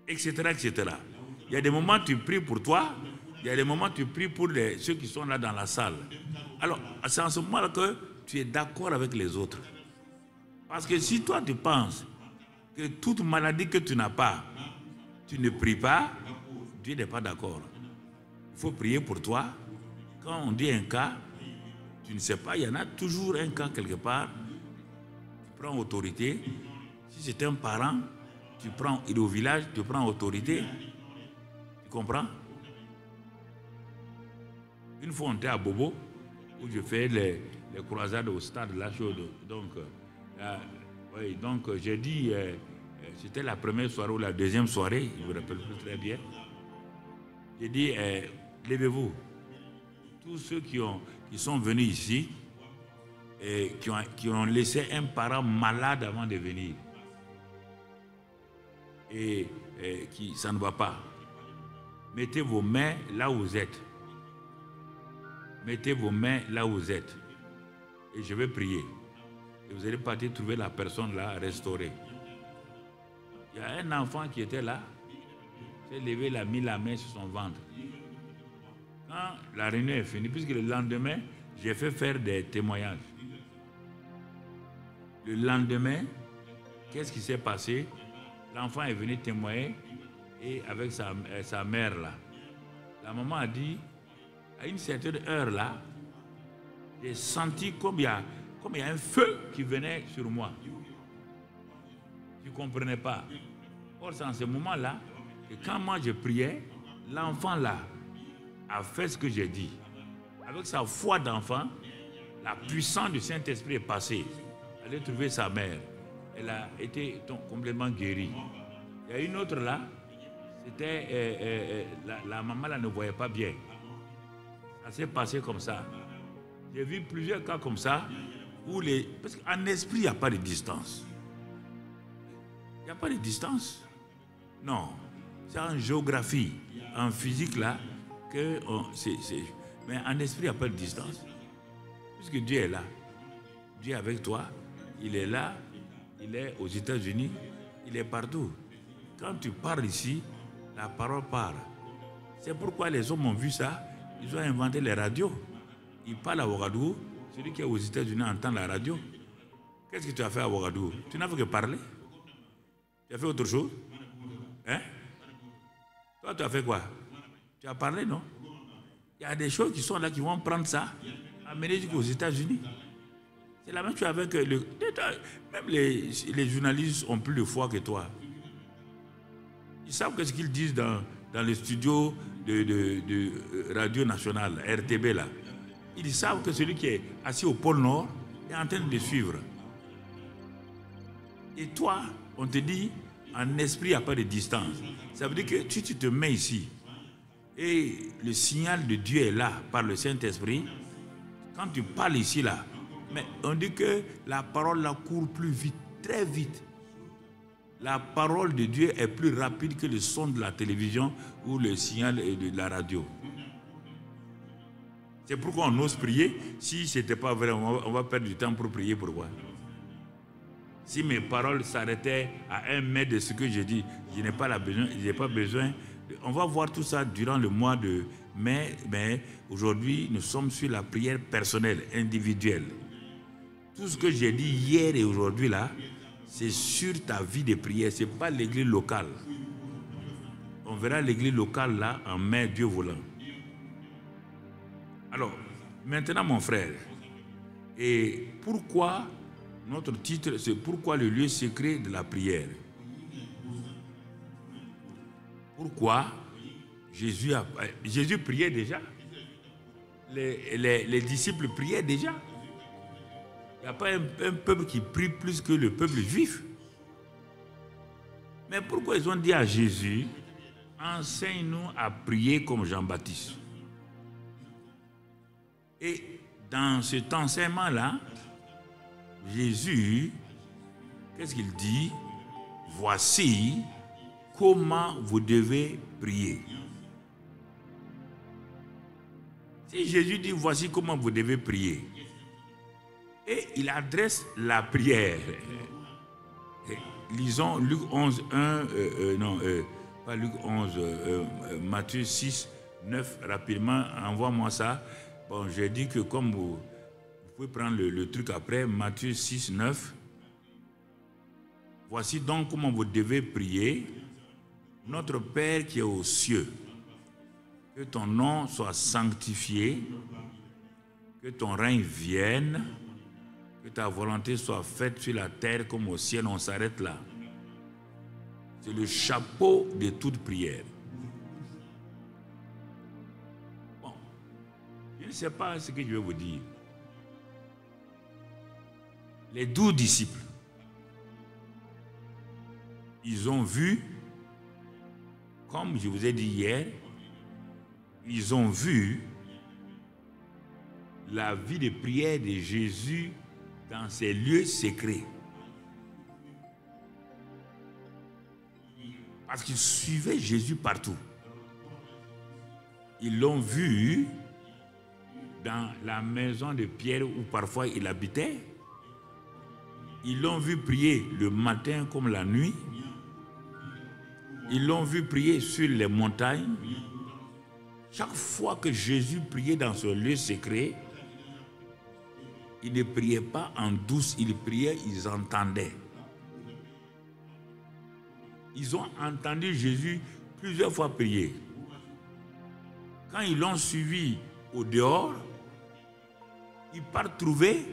etc., etc. Il y a des moments où tu pries pour toi, il y a des moments où tu pries pour ceux qui sont là dans la salle. Alors, c'est en ce moment-là que tu es d'accord avec les autres. Parce que si toi tu penses que toute maladie que tu n'as pas, tu ne pries pas, Dieu n'est pas d'accord. Il faut prier pour toi. Quand on dit un cas, tu ne sais pas, il y en a toujours un cas quelque part. Tu prends autorité. Si c'est un parent, il est au village, tu prends autorité. Tu comprends? Une fois on était à Bobo, où je fais les croisades au stade La Chaude. Donc, j'ai dit, c'était la première soirée ou la deuxième soirée, je ne me rappelle plus très bien. J'ai dit, levez-vous. Tous ceux qui sont venus ici et qui ont laissé un parent malade avant de venir et ça ne va pas. Mettez vos mains là où vous êtes. Mettez vos mains là où vous êtes. Et je vais prier. Et vous allez partir trouver la personne là restaurée. Il y a un enfant qui était là. S'est levé, il a mis la main sur son ventre. Quand la réunion est finie, puisque le lendemain, j'ai fait faire des témoignages. Le lendemain, qu'est-ce qui s'est passé? L'enfant est venu témoigner et avec sa mère là. La maman a dit, à une certaine heure là, j'ai senti comme il y a un feu qui venait sur moi. Je ne comprenais pas. Or, c'est en ce moment-là que quand moi je priais, l'enfant là a fait ce que j'ai dit. Avec sa foi d'enfant, la puissance du Saint-Esprit est passée. Elle a trouvé sa mère. Elle a été complètement guérie. Il y a une autre là, c'était la maman là ne voyait pas bien. Ça s'est passé comme ça. J'ai vu plusieurs cas comme ça où parce qu'en esprit, il n'y a pas de distance. Il n'y a pas de distance. Non. C'est en géographie, en physique là, mais en esprit, il n'y a pas de distance. Puisque Dieu est là. Dieu est avec toi. Il est là. Il est aux États-Unis. Il est partout. Quand tu parles ici, la parole part. C'est pourquoi les hommes ont vu ça. Ils ont inventé les radios. Ils parlent à Ouagadougou. Celui qui est aux États-Unis entend la radio. Qu'est-ce que tu as fait à Ouagadougou? Tu n'as fait que parler. Tu as fait autre chose? Hein? Toi, tu as fait quoi? Tu as parlé, non? Il y a des choses qui sont là qui vont prendre ça, amener jusqu'aux États-Unis. C'est la même chose avec même les journalistes ont plus de foi que toi. Ils savent ce qu'ils disent dans les studios de Radio Nationale, RTB là. Ils savent que celui qui est assis au pôle Nord est en train de les suivre. Et toi, on te dit, en esprit, il n'y a pas de distance. Ça veut dire que si tu te mets ici, et le signal de Dieu est là, par le Saint-Esprit, quand tu parles ici là, mais on dit que la parole là court plus vite, très vite. La parole de Dieu est plus rapide que le son de la télévision ou le signal de la radio. C'est pourquoi on ose prier. Si ce n'était pas vrai, on va perdre du temps pour prier. Pourquoi? Si mes paroles s'arrêtaient à 1 mètre de ce que je dis, je n'ai pas besoin. On va voir tout ça durant le mois de mai. Mais aujourd'hui, nous sommes sur la prière personnelle, individuelle. Tout ce que j'ai dit hier et aujourd'hui là, c'est sur ta vie de prière. Ce n'est pas l'église locale. On verra l'église locale là en mai, Dieu voulant. Alors, maintenant mon frère, et pourquoi notre titre, c'est pourquoi le lieu secret de la prière? Pourquoi Jésus priait déjà? Les disciples priaient déjà. Il n'y a pas un peuple qui prie plus que le peuple juif. Mais pourquoi ils ont dit à Jésus, enseigne-nous à prier comme Jean-Baptiste? Et dans cet enseignement-là, Jésus, qu'est-ce qu'il dit? Voici comment vous devez prier. Si Jésus dit voici comment vous devez prier, et il adresse la prière. Lisons Luc 11, 1, pas Luc 11, Matthieu 6, 9, rapidement, envoie-moi ça. Bon, j'ai dit que comme vous pouvez prendre le truc après, Matthieu 6, 9. Voici donc comment vous devez prier. Notre Père qui est aux cieux, que ton nom soit sanctifié, que ton règne vienne, que ta volonté soit faite sur la terre comme au ciel. On s'arrête là. C'est le chapeau de toute prière. Bon, je ne sais pas ce que je vais vous dire. Les 12 disciples, ils ont vu, comme je vous ai dit hier, ils ont vu la vie de prière de Jésus dans ces lieux secrets. Parce qu'ils suivaient Jésus partout. Ils l'ont vu dans la maison de Pierre où parfois il habitait. Ils l'ont vu prier le matin comme la nuit. Ils l'ont vu prier sur les montagnes. Chaque fois que Jésus priait dans ce lieu secret, il ne priait pas en douce, il priait, ils entendaient. Ils ont entendu Jésus plusieurs fois prié. Quand ils l'ont suivi au dehors, il part trouver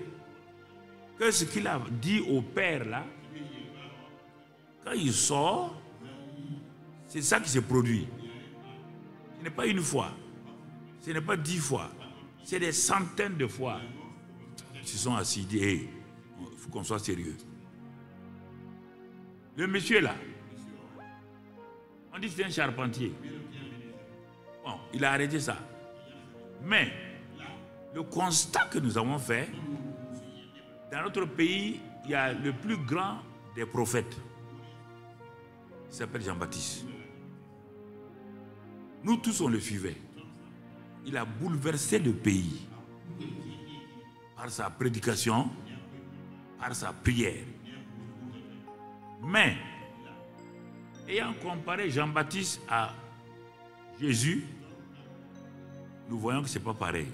que ce qu'il a dit au Père là, quand il sort, c'est ça qui se produit. Ce n'est pas une fois, ce n'est pas 10 fois, c'est des centaines de fois. Ils se sont assis, ils disent, hey, il faut qu'on soit sérieux. Le monsieur là, on dit que c'est un charpentier. Bon, il a arrêté ça. Mais le constat que nous avons fait, dans notre pays, il y a le plus grand des prophètes. Il s'appelle Jean-Baptiste. Nous tous, on le suivait. Il a bouleversé le pays par sa prédication, par sa prière. Mais, ayant comparé Jean-Baptiste à Jésus, nous voyons que ce n'est pas pareil.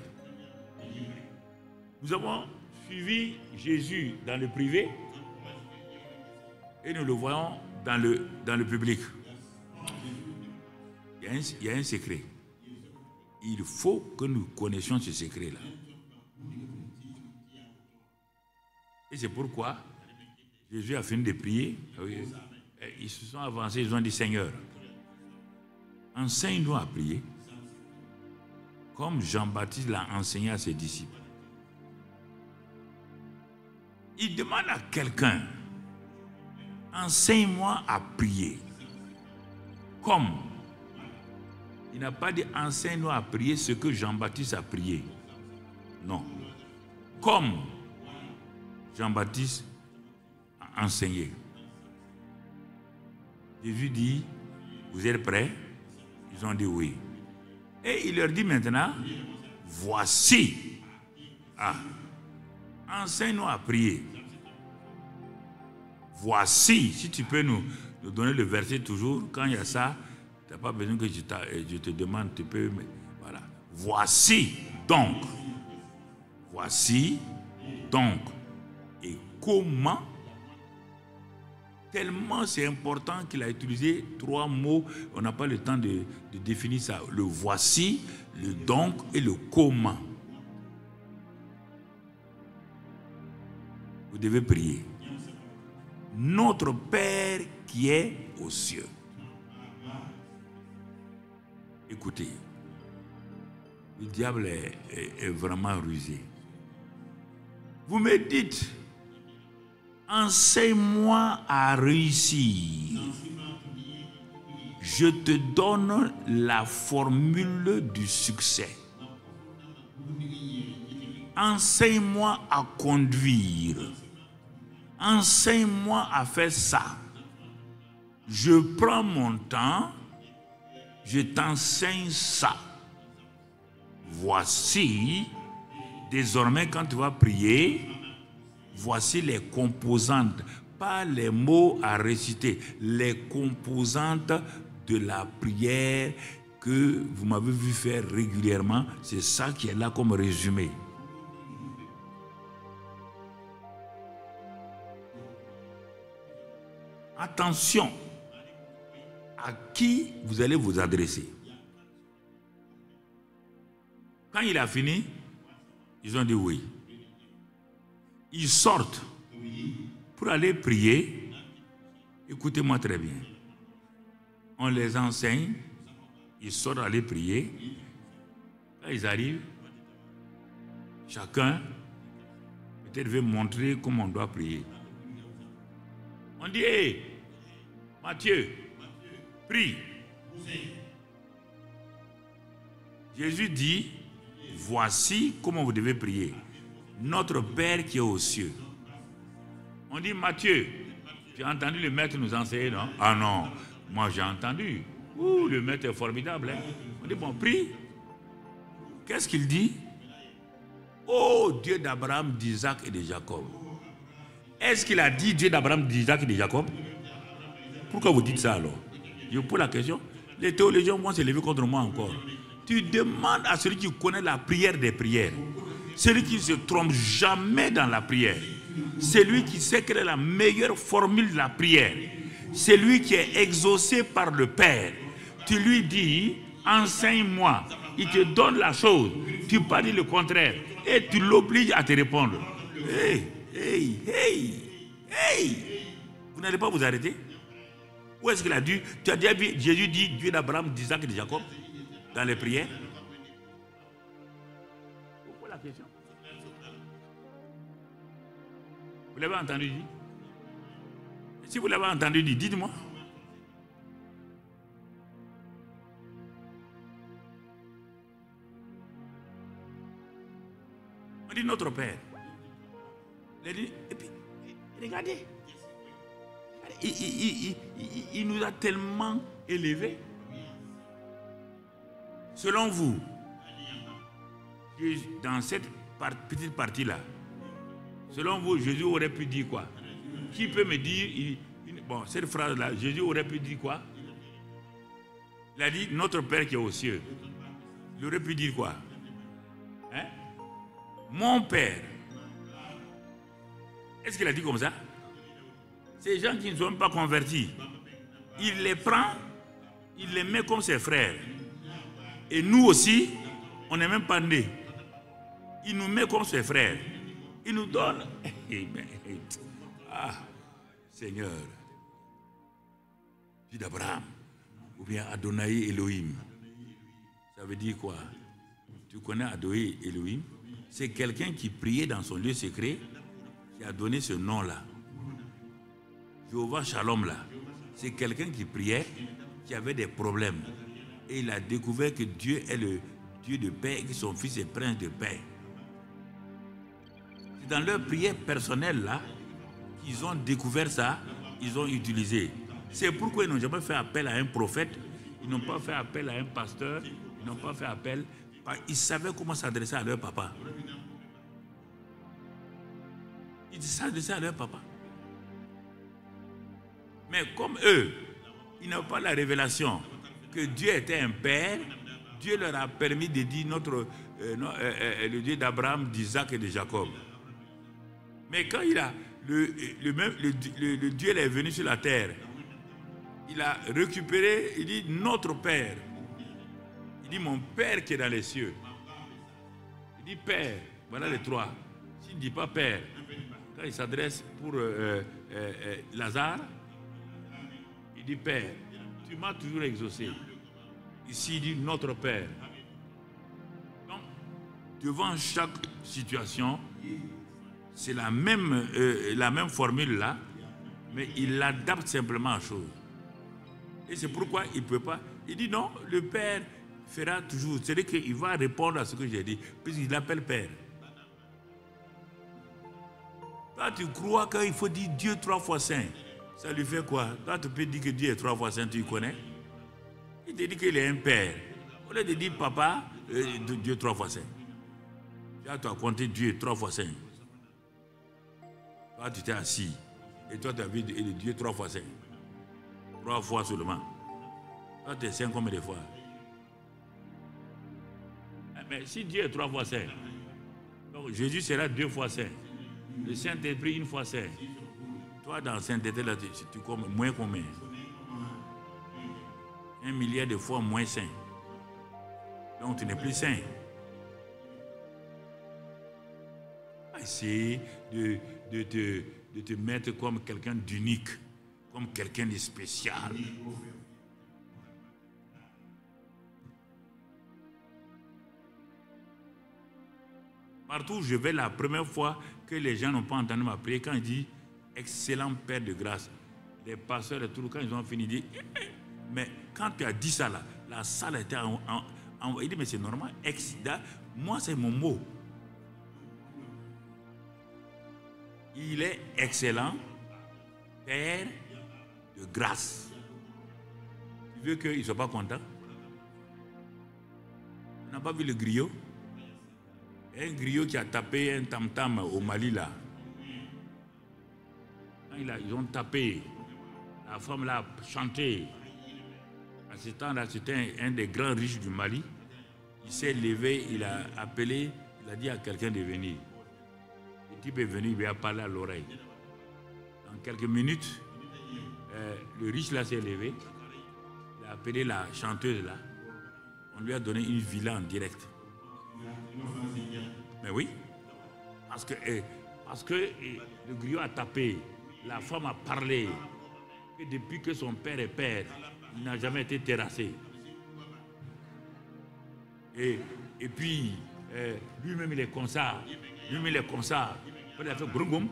Nous avons suivi Jésus dans le privé et nous le voyons dans le public. Il y a un secret. Il faut que nous connaissions ce secret-là. Et c'est pourquoi Jésus a fini de prier. Ils se sont avancés, ils ont dit, Seigneur, enseigne-nous à prier comme Jean-Baptiste l'a enseigné à ses disciples. Il demande à quelqu'un, enseigne-moi à prier. Comme il n'a pas dit enseigne-nous à prier ce que Jean-Baptiste a prié. Non. Comme Jean-Baptiste a enseigné. Jésus dit, vous êtes prêts? Ils ont dit oui. Et il leur dit maintenant, voici. Enseigne-nous à prier. Voici, si tu peux nous donner le verset toujours, quand il y a ça, tu n'as pas besoin que je te demande, tu peux, mais voilà. Voici donc. Voici donc. Et comment? Tellement c'est important qu'il a utilisé 3 mots, on n'a pas le temps de définir ça. Le voici, le donc et le comment. Vous devez prier. Notre Père qui est aux cieux. Écoutez, le diable est vraiment rusé. Vous me dites, enseigne-moi à réussir. Je te donne la formule du succès. Enseigne-moi à conduire. Enseigne-moi à faire ça. Je prends mon temps, je t'enseigne ça. Voici, désormais quand tu vas prier, voici les composantes, pas les mots à réciter, les composantes de la prière que vous m'avez vu faire régulièrement. C'est ça qui est là comme résumé. Attention à qui vous allez vous adresser. Quand il a fini, ils ont dit oui. Ils sortent pour aller prier. Écoutez-moi très bien. On les enseigne. Ils sortent aller prier. Quand ils arrivent, chacun peut-être veut montrer comment on doit prier. On dit, hey, Matthieu, prie. Jésus dit, voici comment vous devez prier. Notre Père qui est aux cieux. On dit, Matthieu, tu as entendu le maître nous enseigner, non? Ah non, moi j'ai entendu. Ouh, le maître est formidable. Hein? On dit, bon, prie. Qu'est-ce qu'il dit? Oh, Dieu d'Abraham, d'Isaac et de Jacob. Est-ce qu'il a dit Dieu d'Abraham, d'Isaac et de Jacob? Pourquoi vous dites ça alors? Je vous pose la question. Les théologiens vont se lever contre moi encore. Tu demandes à celui qui connaît la prière des prières, celui qui ne se trompe jamais dans la prière, celui qui sait quelle est la meilleure formule de la prière, celui qui est exaucé par le Père. Tu lui dis, enseigne-moi. Il te donne la chose. Tu pas dit le contraire. Et tu l'obliges à te répondre. Hey. Vous n'allez pas vous arrêter? Où est-ce qu'il a dit? Tu as déjà vu Jésus dit Dieu d'Abraham, d'Isaac et de Jacob dans les prières? Pourquoi la question? Vous l'avez entendu dire? Si vous l'avez entendu dire, dites-moi. On dit notre Père. Et puis, regardez. Il nous a tellement élevés. Selon vous, dans cette petite partie-là, selon vous, Jésus aurait pu dire quoi? Qui peut me dire, bon, cette phrase-là, Jésus aurait pu dire quoi? Il a dit, notre Père qui est aux cieux. Il aurait pu dire quoi? Hein? Mon Père. Est-ce qu'il a dit comme ça? Ces gens qui ne sont pas convertis, il les prend, il les met comme ses frères. Et nous aussi, on n'est même pas nés. Il nous met comme ses frères. Il nous donne. Ah, Seigneur, Dieu d'Abraham, ou bien Adonai Elohim. Ça veut dire quoi? Tu connais Adonai Elohim? C'est quelqu'un qui priait dans son lieu secret, qui a donné ce nom-là. Jéhovah Shalom là, c'est quelqu'un qui priait, qui avait des problèmes. Et il a découvert que Dieu est le Dieu de paix et que son fils est prince de paix. C'est dans leur prière personnelle là qu'ils ont découvert ça, ils ont utilisé. C'est pourquoi ils n'ont jamais fait appel à un prophète, ils n'ont pas fait appel à un pasteur, ils n'ont pas fait appel. Ils savaient comment s'adresser à leur papa. Ils s'adressaient à leur papa. Mais comme eux, ils n'ont pas la révélation que Dieu était un père, Dieu leur a permis de dire le Dieu d'Abraham, d'Isaac et de Jacob. Mais quand il a le Dieu est venu sur la terre, il a récupéré, il dit notre Père. Il dit mon Père qui est dans les cieux. Il dit Père, voilà les trois. S'il ne dit pas Père, quand il s'adresse pour Lazare, il dit Père, tu m'as toujours exaucé. Ici, il dit notre Père. Donc, devant chaque situation, c'est la même formule là, mais il l'adapte simplement à chose. Et c'est pourquoi il ne peut pas. Il dit non, le Père fera toujours. C'est-à-dire qu'il va répondre à ce que j'ai dit, puisqu'il l'appelle Père. Toi, tu crois qu'il faut dire Dieu 3 fois saint. Ça lui fait quoi? Toi, tu peux dire que Dieu est 3 fois saint, tu le connais? Il te dit qu'il est un père. Au lieu de dire papa, Dieu 3 fois saint. Tu as compté Dieu 3 fois saint. Toi, tu t'es assis. Et toi, tu as vu Dieu 3 fois saint. 3 fois seulement. Toi, tu es saint combien de fois? Mais si Dieu est 3 fois saint, donc Jésus sera 2 fois saint. Le Saint-Esprit 1 fois saint. Toi, dans la sainteté, là, tu comme moins combien? 1 milliard de fois moins saint. Donc, tu n'es plus saint. Essayer de te mettre comme quelqu'un d'unique, comme quelqu'un de spécial. Partout où je vais, la première fois que les gens n'ont pas entendu ma prière, quand il dit excellent Père de grâce, les pasteurs et tout, quand ils ont fini, ils disent mais quand tu as dit ça là, la salle était il dit mais c'est normal, moi c'est mon mot. Il est excellent Père de grâce. Tu veux qu'ils ne soient pas contents? Tu n'as pas vu le griot? Un griot qui a tapé un tam-tam au Mali là. Quand ils ont tapé, la femme là a chanté. À ce temps-là, c'était un des grands riches du Mali. Il s'est levé, il a appelé, il a dit à quelqu'un de venir. Le type est venu, il lui a parlé à l'oreille. Dans quelques minutes, le riche là s'est levé. Il a appelé la chanteuse là. On lui a donné une villa en direct. Mais oui. Parce que le griot a tapé. La femme a parlé. Que depuis que son père est père, il n'a jamais été terrassé. Et puis, lui-même il est comme ça. Lui-même il est comme ça. Il a fait brum brum.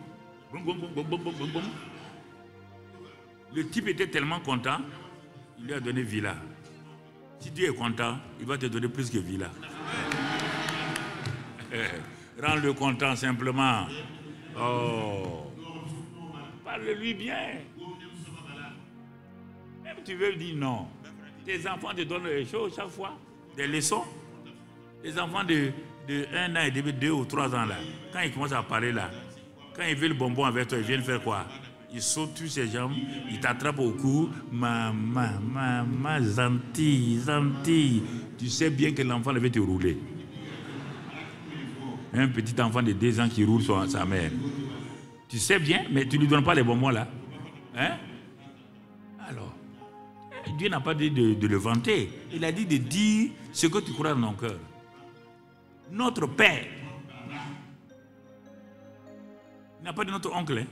Le type était tellement content, il lui a donné villa. Si tu es content, il va te donner plus que villa. Rends-le content simplement. Oh. Parle-lui bien. Même tu veux dire non. Tes enfants te donnent des choses chaque fois, des leçons. Les enfants de 1 an et demi, 2 ou 3 ans là, quand ils commencent à parler là, quand ils veulent le bonbon avec toi, ils viennent faire quoi? Ils sautent tous ses jambes, ils t'attrapent au cou. Maman, gentil. Tu sais bien que l'enfant devait te rouler. Un petit enfant de 2 ans qui roule sa mère. Tu sais bien, mais tu ne lui donnes pas les bonbons là. Hein? Alors, Dieu n'a pas dit de le vanter. Il a dit de dire ce que tu crois dans ton cœur. Notre Père. Il n'a pas dit notre oncle. Hein?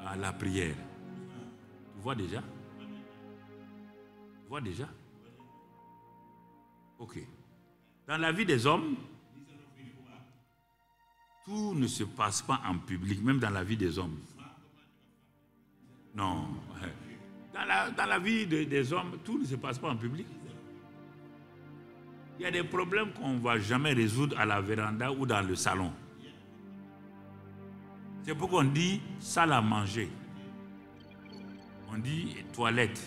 À la prière. Tu vois déjà? Ok. Dans la vie des hommes, tout ne se passe pas en public, même dans la vie des hommes. Non. Dans la vie des hommes, tout ne se passe pas en public. Il y a des problèmes qu'on ne va jamais résoudre à la véranda ou dans le salon. C'est pourquoi on dit salle à manger. On dit toilette.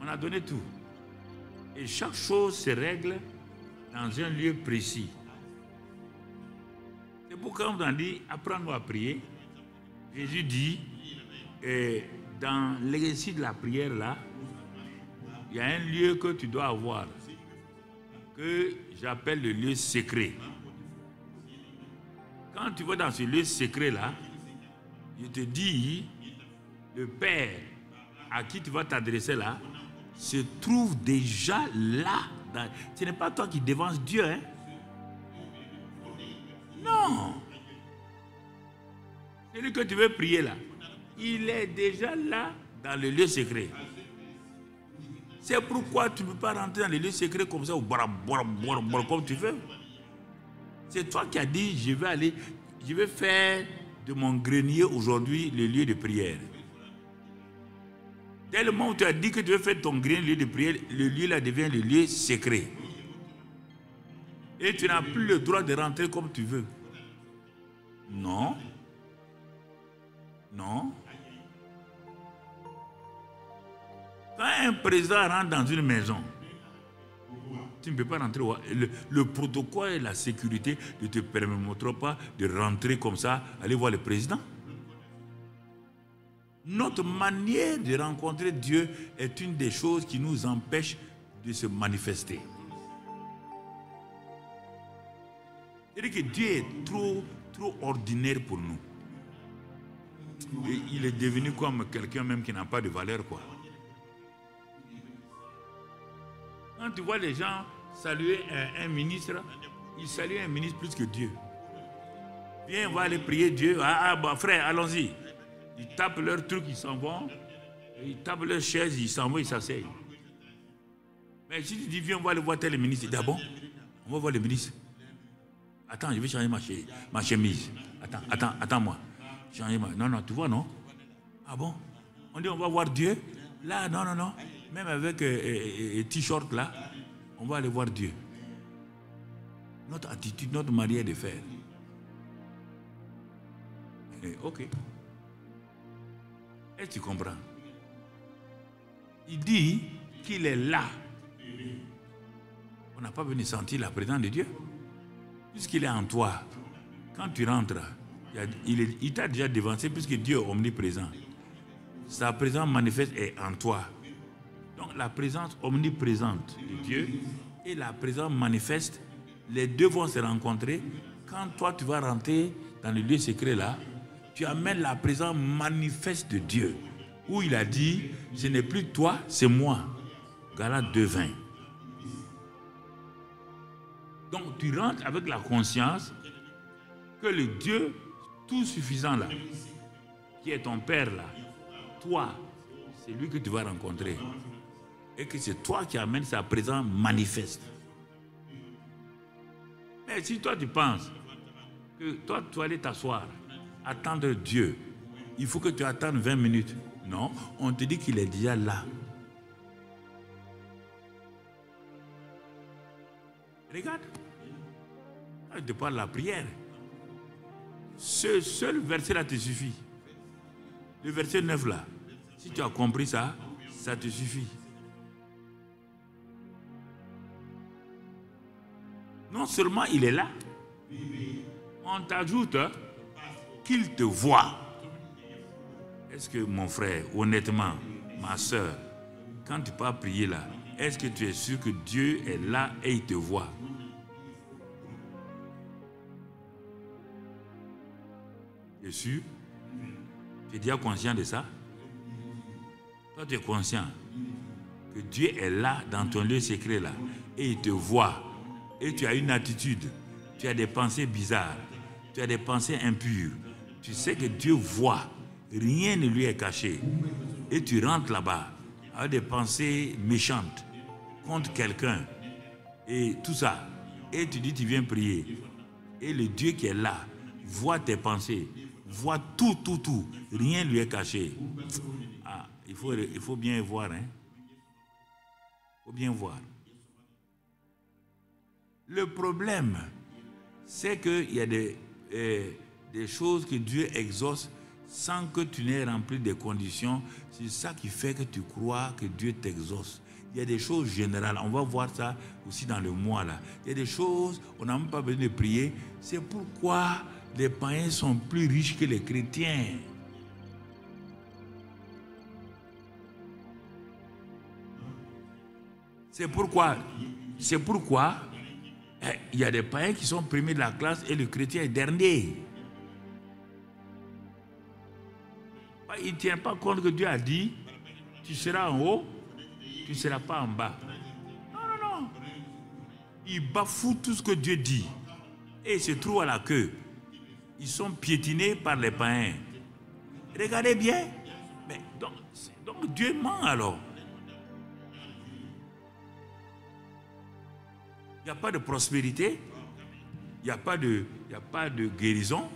On a donné tout. Et chaque chose se règle dans un lieu précis. C'est pourquoi on a dit apprends-nous à prier. Jésus dit, dans l'exercice de la prière là, il y a un lieu que tu dois avoir, que j'appelle le lieu secret. Quand tu vas dans ce lieu secret là, je te dis, le Père à qui tu vas t'adresser là, se trouve déjà là. Ce n'est pas toi qui devances Dieu, hein? Non. Celui que tu veux prier là, il est déjà là dans le lieu secret. C'est pourquoi tu ne peux pas rentrer dans le lieu secret comme ça, ou comme tu veux. C'est toi qui as dit, je vais faire de mon grenier aujourd'hui le lieu de prière. Dès le moment où tu as dit que tu veux faire ton grenier le lieu de prière, le lieu là devient le lieu secret. Et tu n'as plus le droit de rentrer comme tu veux. Non. Non. Quand un président rentre dans une maison, tu ne peux pas rentrer. Le protocole et la sécurité ne te permettront pas de rentrer comme ça, aller voir le président. Notre manière de rencontrer Dieu est une des choses qui nous empêche de se manifester. C'est-à-dire que Dieu est trop ordinaire pour nous. Et il est devenu comme quelqu'un même qui n'a pas de valeur, quoi. Quand tu vois les gens saluer un ministre, ils saluent un ministre plus que Dieu. Viens, on va aller prier Dieu. Bah, frère, allons-y. Ils tapent leur truc, ils s'en vont. Ils tapent leur chaise, ils s'en vont, ils s'asseyent. Mais si tu dis, viens, on va aller voir tel ministre, il dit, ah bon, on va voir le ministre. Attends, je vais changer ma chemise. Attends-moi. Non, tu vois, non? Ah bon? On dit, on va voir Dieu. Là, non. Même avec t-shirt là, on va aller voir Dieu. Notre attitude, notre manière de faire. Ok. Est-ce que tu comprends? Il dit qu'il est là. On n'a pas venu sentir la présence de Dieu. Puisqu'il est en toi, quand tu rentres, il t'a déjà devancé puisque Dieu est omniprésent. Sa présence manifeste est en toi. Donc la présence omniprésente de Dieu et la présence manifeste, les deux vont se rencontrer. Quand toi tu vas rentrer dans le lieu secret là, tu amènes la présence manifeste de Dieu. Où il a dit, ce n'est plus toi, c'est moi. Galates 2:20. Donc tu rentres avec la conscience que le Dieu tout suffisant là, qui est ton Père là, toi, c'est lui que tu vas rencontrer. Et que c'est toi qui amènes sa présence manifeste. Mais si toi tu penses que toi tu vas aller t'asseoir, attendre Dieu, il faut que tu attendes 20 minutes. Non, on te dit qu'il est déjà là. Regarde, quand je te parle de la prière, ce seul verset là te suffit. Le verset 9 là, si tu as compris ça, ça te suffit. Non seulement il est là, on t'ajoute qu'il te voit. Est-ce que mon frère, honnêtement, ma soeur, quand tu pars prier là, est-ce que tu es sûr que Dieu est là et il te voit? Tu es sûr? Tu es déjà conscient de ça? Toi, tu es conscient que Dieu est là dans ton lieu secret là et il te voit. Et tu as une attitude, tu as des pensées bizarres, tu as des pensées impures. Tu sais que Dieu voit, rien ne lui est caché. Et tu rentres là-bas avec des pensées méchantes contre quelqu'un et tout ça. Et tu dis tu viens prier. Et le Dieu qui est là voit tes pensées, voit tout. Rien ne lui est caché. Ah, il faut bien voir, hein. Il faut bien voir. Le problème, c'est qu'il y a des choses que Dieu exauce sans que tu n'aies rempli des conditions. C'est ça qui fait que tu crois que Dieu t'exauce. Il y a des choses générales. On va voir ça aussi dans le mois là. Il y a des choses, on n'a même pas besoin de prier. C'est pourquoi les païens sont plus riches que les chrétiens. C'est pourquoi il y a des païens qui sont premiers de la classe et le chrétien est dernier. Il ne tient pas compte que Dieu a dit, tu seras en haut, tu ne seras pas en bas. Non. Il bafoue tout ce que Dieu dit. Et il se trouve à la queue. Ils sont piétinés par les païens. Regardez bien. Mais donc Dieu ment alors. Il n'y a pas de prospérité, il n'y a pas de guérison.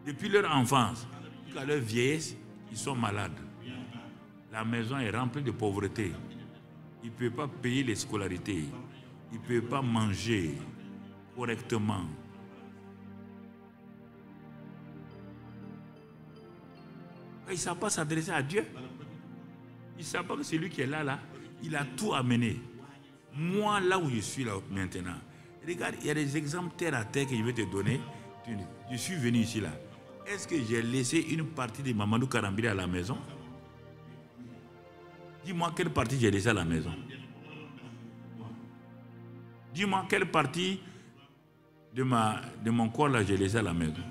Depuis leur enfance, jusqu'à leur vieillesse, ils sont malades. La maison est remplie de pauvreté. Ils ne peuvent pas payer les scolarités. Ils ne peuvent pas manger correctement. Ils ne savent pas s'adresser à Dieu. Ils ne savent pas que c'est lui qui est là, il a tout amené. Moi, là où je suis là maintenant, regarde, il y a des exemples terre à terre que je vais te donner. Je suis venu ici là. Est-ce que j'ai laissé une partie de Mamadou Karambili à la maison? Dis-moi quelle partie j'ai laissé à la maison. Dis-moi quelle partie de mon corps là j'ai laissé à la maison.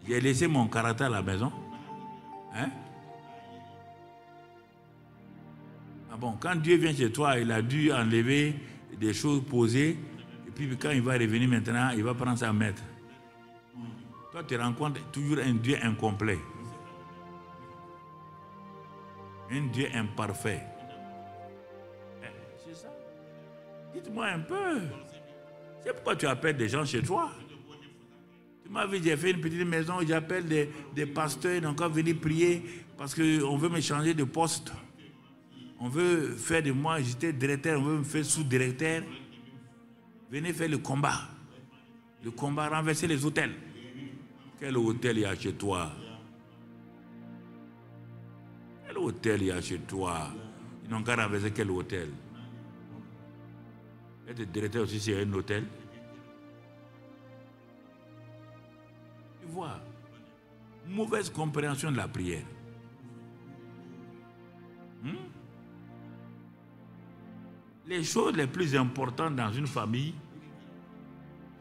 J'ai laissé mon caractère à la maison. Hein? Ah bon, quand Dieu vient chez toi, il a dû enlever des choses posées. Et puis quand il va revenir maintenant, il va prendre sa maître. Toi, tu rencontres toujours un Dieu incomplet. Un Dieu imparfait. C'est ça. Dites-moi un peu. C'est pourquoi tu appelles des gens chez toi. Tu m'as vu, j'ai fait une petite maison, j'appelle des pasteurs, donc on venir prier parce qu'on veut me changer de poste. On veut faire de moi, j'étais directeur, on veut me faire sous-directeur. Venez faire le combat. Le combat, renverser les hôtels. Quel hôtel il y a chez toi? Quel hôtel il y a chez toi? Ils n'ont qu'à renverser quel hôtel? Être directeur aussi, c'est un hôtel. Tu vois, mauvaise compréhension de la prière. Les choses les plus importantes dans une famille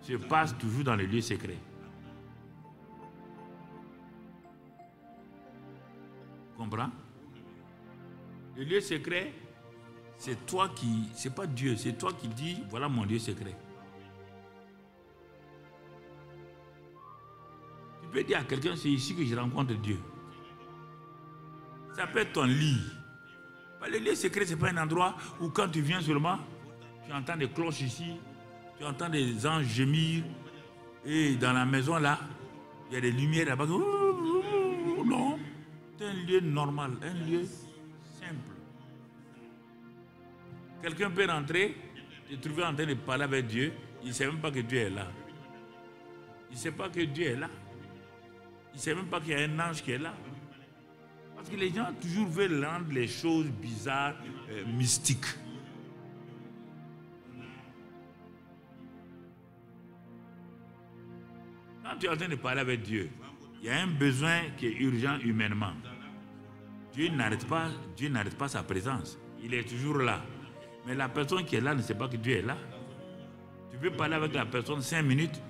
se passent toujours dans les lieux secrets. Comprends? Le lieu secret, c'est toi qui... C'est pas Dieu, c'est toi qui dis, voilà mon lieu secret. Tu peux dire à quelqu'un, c'est ici que je rencontre Dieu. Ça peut être ton lit. Le lieu secret, ce n'est pas un endroit où quand tu viens seulement, tu entends des cloches ici, tu entends des anges gémir, et dans la maison là, il y a des lumières là-bas. Non, c'est un lieu normal, un lieu simple. Quelqu'un peut rentrer, te trouver en train de parler avec Dieu, il ne sait même pas que Dieu est là. Il ne sait pas que Dieu est là. Il ne sait même pas qu'il y a un ange qui est là. Parce que les gens toujours veulent rendre les choses bizarres, mystiques. Quand tu es en train de parler avec Dieu, il y a un besoin qui est urgent humainement. Dieu n'arrête pas sa présence. Il est toujours là. Mais la personne qui est là ne sait pas que Dieu est là. Tu peux parler avec la personne 5 minutes,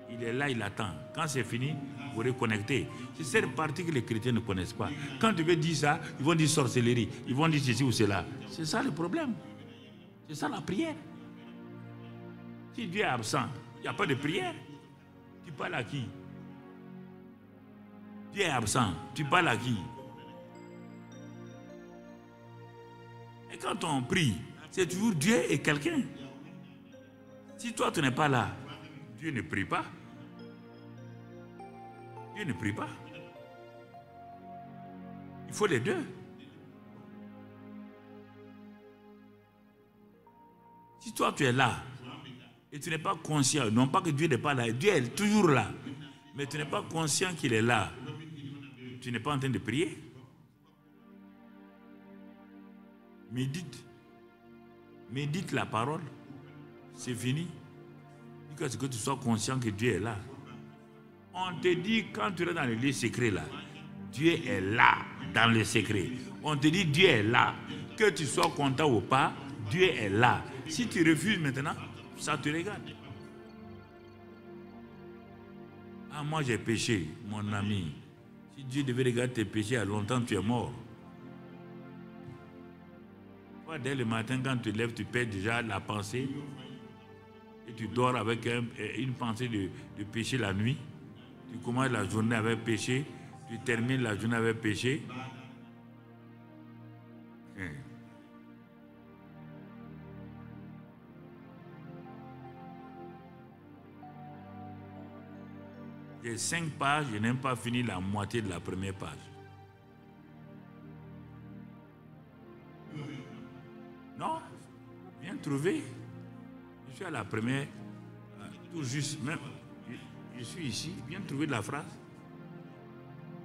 il est là, il attend. Quand c'est fini, vous reconnectez. C'est cette partie que les chrétiens ne connaissent pas. Quand tu veux dire ça, ils vont dire sorcellerie. Ils vont dire ceci ou cela. C'est ça le problème. C'est ça la prière. Si Dieu est absent, il n'y a pas de prière. Tu parles à qui? Dieu est absent. Tu parles à qui? Et quand on prie, c'est toujours Dieu et quelqu'un. Si toi tu n'es pas là, Dieu ne prie pas. Dieu ne prie pas. Il faut les deux. Si toi tu es là et tu n'es pas conscient, non pas que Dieu n'est pas là, Dieu est toujours là, mais tu n'es pas conscient qu'il est là, tu n'es pas en train de prier. Médite. Médite la parole. C'est fini. Jusqu'à ce que tu sois conscient que Dieu est là. On te dit, quand tu es dans le lieu secret là, Dieu est là, dans le secret. On te dit, Dieu est là. Que tu sois content ou pas, Dieu est là. Si tu refuses maintenant, ça te regarde. Ah, moi j'ai péché, mon ami. Si Dieu devait regarder tes péchés, à longtemps tu es mort. Dès le matin, quand tu te lèves, tu perds déjà la pensée. Et tu dors avec une pensée de péché la nuit. Tu commences la journée avec péché. Tu termines la journée avec péché. J'ai 5 pages, je n'ai même pas fini la moitié de la première page. Non, viens trouver. Je suis à la première, tout juste, même. Je suis ici, viens trouver de la phrase.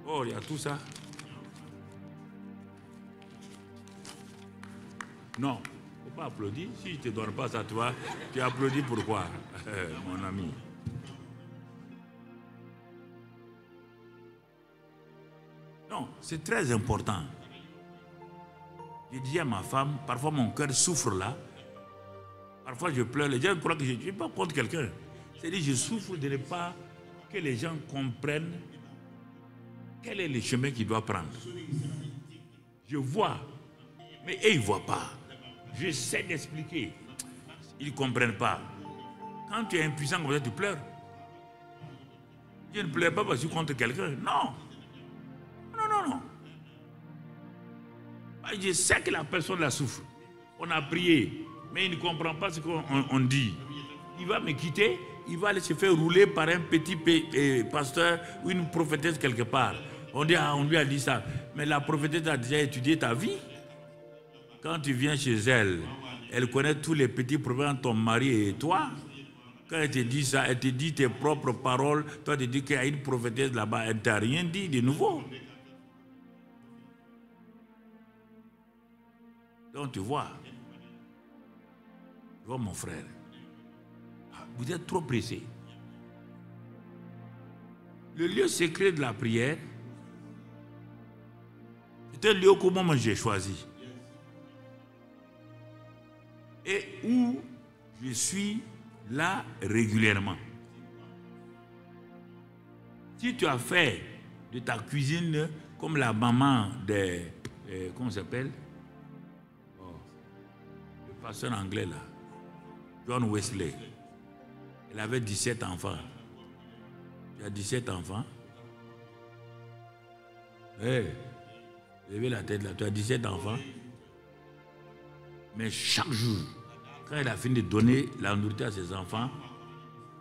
Oh, il y a tout ça. Non, il ne faut pas applaudir. Si je ne te donne pas ça, toi, tu applaudis pourquoi, mon ami? Non, c'est très important. Je dis à ma femme, parfois mon cœur souffre là. Parfois je pleure. Les gens croient que je ne suis pas contre quelqu'un. C'est-à-dire je souffre de ne pas que les gens comprennent quel est le chemin qu'ils doivent prendre. Je vois, mais eux ils ne voient pas. J'essaie d'expliquer. Ils ne comprennent pas. Quand tu es impuissant comme ça, tu pleures. Je ne pleure pas parce que je suis contre quelqu'un. Non. Non. Je sais que la personne la souffre. On a prié, mais il ne comprend pas ce qu'on dit. Il va me quitter, il va aller se faire rouler par un petit pasteur ou une prophétesse quelque part. On lui a dit ça. Mais la prophétesse a déjà étudié ta vie. Quand tu viens chez elle, elle connaît tous les petits problèmes de ton mari et toi. Quand elle te dit ça, elle te dit tes propres paroles. Toi, tu dis qu'il y a une prophétesse là-bas. Elle ne t'a rien dit de nouveau. Donc tu vois, mon frère, vous êtes trop pressé. Le lieu secret de la prière, c'est un lieu que moi j'ai choisi. Et où je suis là régulièrement. Si tu as fait de ta cuisine comme la maman des... comment ça s'appelle? Le pasteur anglais là. John Wesley. Elle avait 17 enfants. Tu as 17 enfants? Hé, levez la tête là. Tu as 17 enfants? Mais chaque jour, quand elle a fini de donner la nourriture à ses enfants,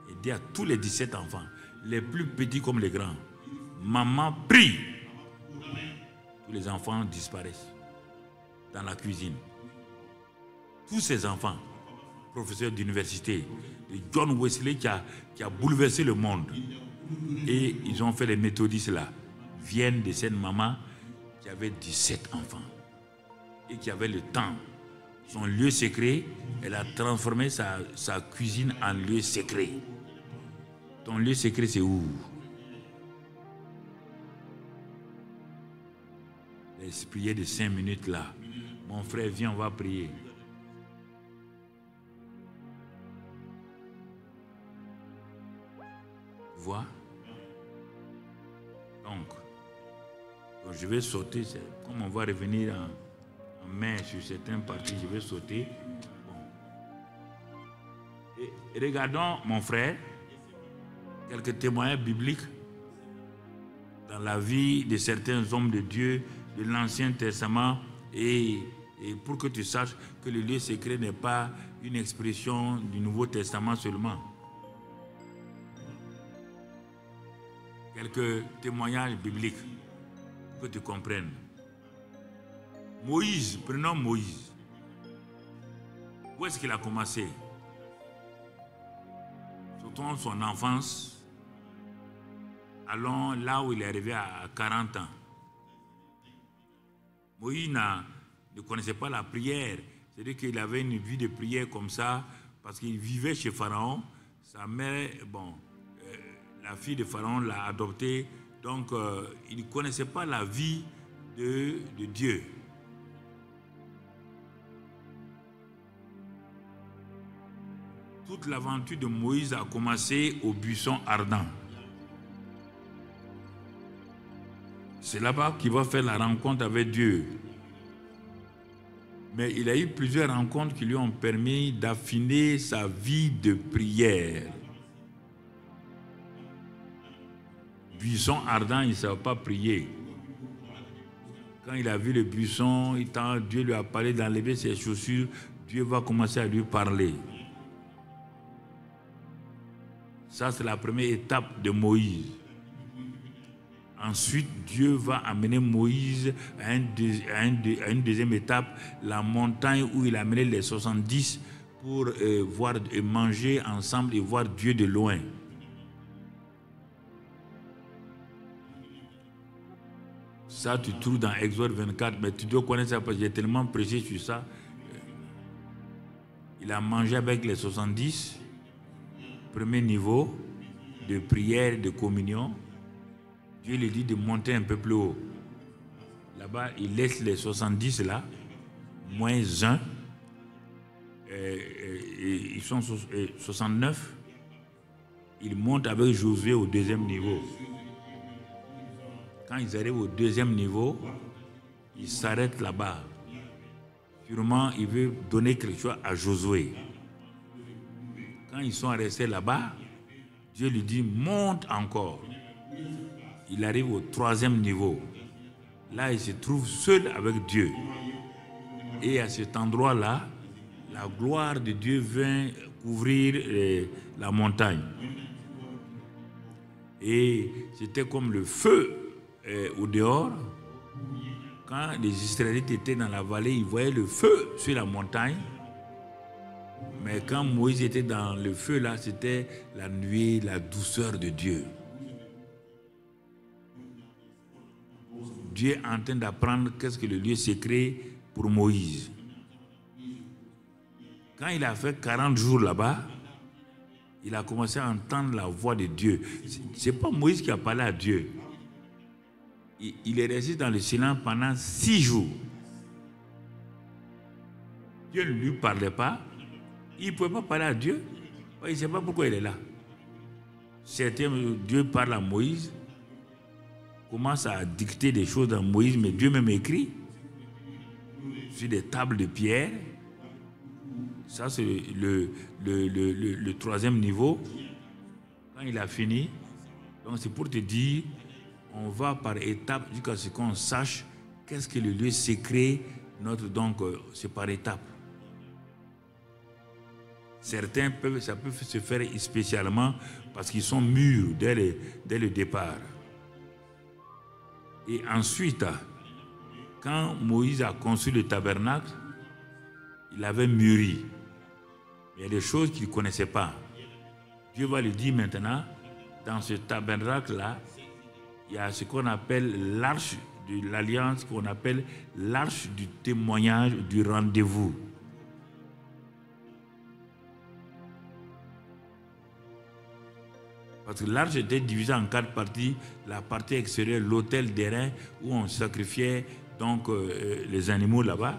elle dit à tous les 17 enfants, les plus petits comme les grands, maman prie. Tous les enfants disparaissent dans la cuisine. Tous ces enfants, professeurs d'université, de John Wesley qui a bouleversé le monde, et ils ont fait les méthodistes là, viennent de cette maman qui avait 17 enfants et qui avait le temps. Son lieu secret, elle a transformé sa cuisine en lieu secret. Ton lieu secret, c'est où? Laisse prier de 5 minutes là. Mon frère, viens, on va prier. Vois? Donc, je vais sauter. Comme on va revenir en main sur certaines parties, je vais sauter. Bon. Et regardons, mon frère, quelques témoignages bibliques dans la vie de certains hommes de Dieu de l'Ancien Testament et pour que tu saches que le lieu secret n'est pas une expression du Nouveau Testament seulement. Quelques témoignages bibliques pour que tu comprennes. Moïse, prenons Moïse. Où est-ce qu'il a commencé? Surtout son enfance, allons là où il est arrivé à 40 ans. Moïse ne connaissait pas la prière, c'est-à-dire qu'il avait une vie de prière comme ça, parce qu'il vivait chez Pharaon. Sa mère, la fille de Pharaon l'a adopté, donc il ne connaissait pas la vie de Dieu. Toute l'aventure de Moïse a commencé au buisson ardent. C'est là-bas qu'il va faire la rencontre avec Dieu. Mais il a eu plusieurs rencontres qui lui ont permis d'affiner sa vie de prière. Buisson ardent, il ne savait pas prier. Quand il a vu le buisson, Dieu lui a parlé d'enlever ses chaussures, Dieu va commencer à lui parler. Ça, c'est la première étape de Moïse. Ensuite, Dieu va amener Moïse à une deuxième étape, la montagne où il a amené les 70 pour voir et manger ensemble et voir Dieu de loin. Ça, tu trouves dans Exode 24, mais tu dois connaître ça parce que j'ai tellement prêché sur ça. Il a mangé avec les 70, premier niveau de prière et de communion. Dieu lui dit de monter un peu plus haut. Là-bas, il laisse les 70 là, moins 1. Ils sont 69. Il monte avec Josué au deuxième niveau. Quand ils arrivent au deuxième niveau, ils s'arrêtent là-bas. Sûrement, il veut donner quelque chose à Josué. Quand ils sont restés là-bas, Dieu lui dit, monte encore. Il arrive au troisième niveau. Là, il se trouve seul avec Dieu. Et à cet endroit-là, la gloire de Dieu vient couvrir la montagne. Et c'était comme le feu au dehors. Quand les Israélites étaient dans la vallée, ils voyaient le feu sur la montagne. Mais quand Moïse était dans le feu, là, c'était la nuée, la douceur de Dieu. Dieu est en train d'apprendre qu'est-ce que le lieu secret pour Moïse. Quand il a fait 40 jours là-bas, il a commencé à entendre la voix de Dieu. Ce n'est pas Moïse qui a parlé à Dieu. Il est resté dans le silence pendant 6 jours. Dieu ne lui parlait pas. Il ne pouvait pas parler à Dieu. Il ne sait pas pourquoi il est là. Certains, Dieu parle à Moïse. commence à dicter des choses à Moïse, mais Dieu même écrit sur des tables de pierre. Ça, c'est le troisième niveau. Quand il a fini, donc c'est pour te dire, on va par étapes jusqu'à ce qu'on sache qu'est-ce que le lieu secret. Donc, c'est par étapes. Certains ça peut se faire spécialement parce qu'ils sont mûrs dès le départ. Et ensuite, quand Moïse a conçu le tabernacle, il avait mûri. Il y a des choses qu'il ne connaissait pas. Dieu va lui dire maintenant, dans ce tabernacle-là, il y a ce qu'on appelle l'arche de l'alliance, qu'on appelle l'arche du témoignage du rendez-vous. Parce que l'arche était divisée en 4 parties. La partie extérieure, l'autel d'airain, où on sacrifiait donc les animaux là-bas.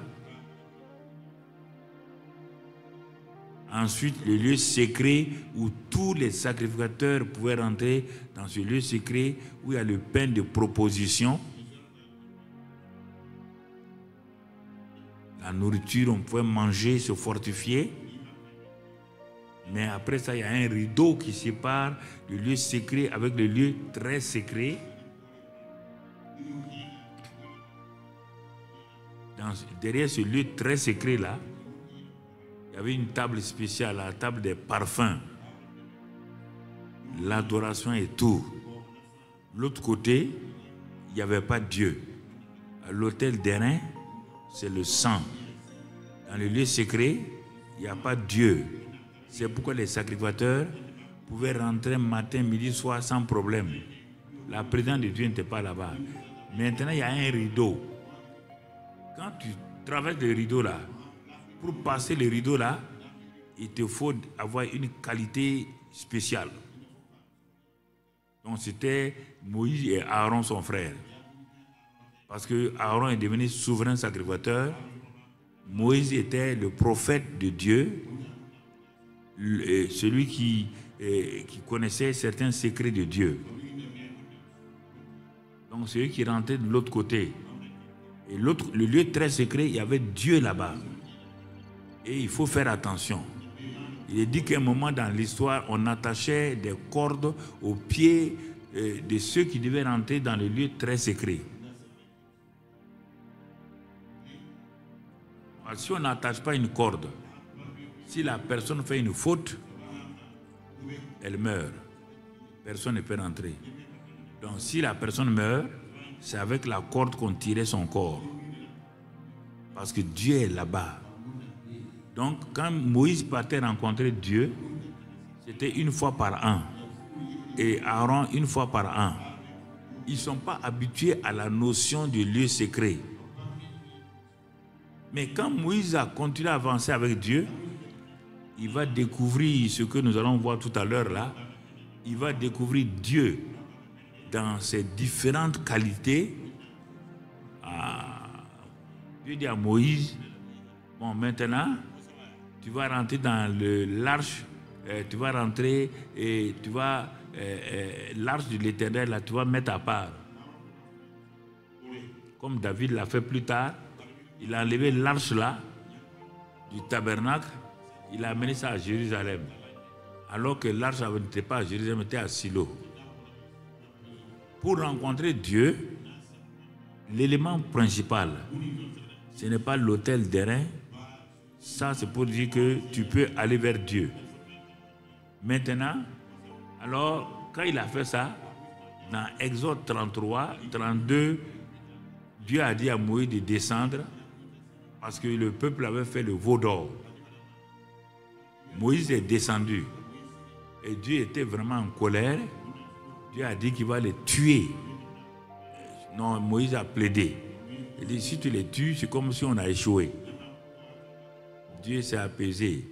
Ensuite, le lieu secret où tous les sacrificateurs pouvaient rentrer dans ce lieu secret où il y a le pain de proposition. La nourriture, on pouvait manger, se fortifier. Mais après ça, il y a un rideau qui sépare le lieu secret avec le lieu très secret. Derrière ce lieu très secret-là, il y avait une table spéciale, la table des parfums, l'adoration et tout. L'autre côté, il n'y avait pas Dieu. À l'autel d'airain, c'est le sang. Dans le lieu secret, il n'y a pas Dieu. C'est pourquoi les sacrificateurs pouvaient rentrer matin, midi, soir sans problème. La présence de Dieu n'était pas là-bas. Maintenant, il y a un rideau. Quand tu traverses le rideau là, pour passer le rideau là, il te faut avoir une qualité spéciale. Donc c'était Moïse et Aaron, son frère. Parce que Aaron est devenu souverain sacrificateur. Moïse était le prophète de Dieu, celui qui connaissait certains secrets de Dieu. Donc c'est eux qui rentraient de l'autre côté. Et le lieu très secret, il y avait Dieu là-bas. Et il faut faire attention. Il est dit qu'à un moment dans l'histoire, on attachait des cordes aux pieds de ceux qui devaient rentrer dans le lieu très secret. Alors, si on n'attache pas une corde, si la personne fait une faute, elle meurt. Personne ne peut rentrer. Donc si la personne meurt, c'est avec la corde qu'on tirait son corps. Parce que Dieu est là-bas. Donc quand Moïse partait rencontrer Dieu, c'était une fois par an. Et Aaron une fois par an. Ils ne sont pas habitués à la notion du lieu secret. Mais quand Moïse a continué à avancer avec Dieu, il va découvrir ce que nous allons voir tout à l'heure là. Il va découvrir Dieu dans ses différentes qualités. Dieu dit à Moïse, bon maintenant, tu vas rentrer dans l'arche, tu vas rentrer et tu vas, l'arche de l'Éternel, là, tu vas mettre à part. Comme David l'a fait plus tard, il a enlevé l'arche là, du tabernacle, il a amené ça à Jérusalem. Alors que l'arche n'était pas à Jérusalem, était à Silo. Pour rencontrer Dieu, l'élément principal, ce n'est pas l'autel d'airain. Ça, c'est pour dire que tu peux aller vers Dieu. Maintenant, alors, quand il a fait ça, dans Exode 33, 32, Dieu a dit à Moïse de descendre parce que le peuple avait fait le veau d'or. Moïse est descendu et Dieu était vraiment en colère. Dieu a dit qu'il va les tuer. Non, Moïse a plaidé. Il dit, si tu les tues, c'est comme si on a échoué. Dieu s'est apaisé.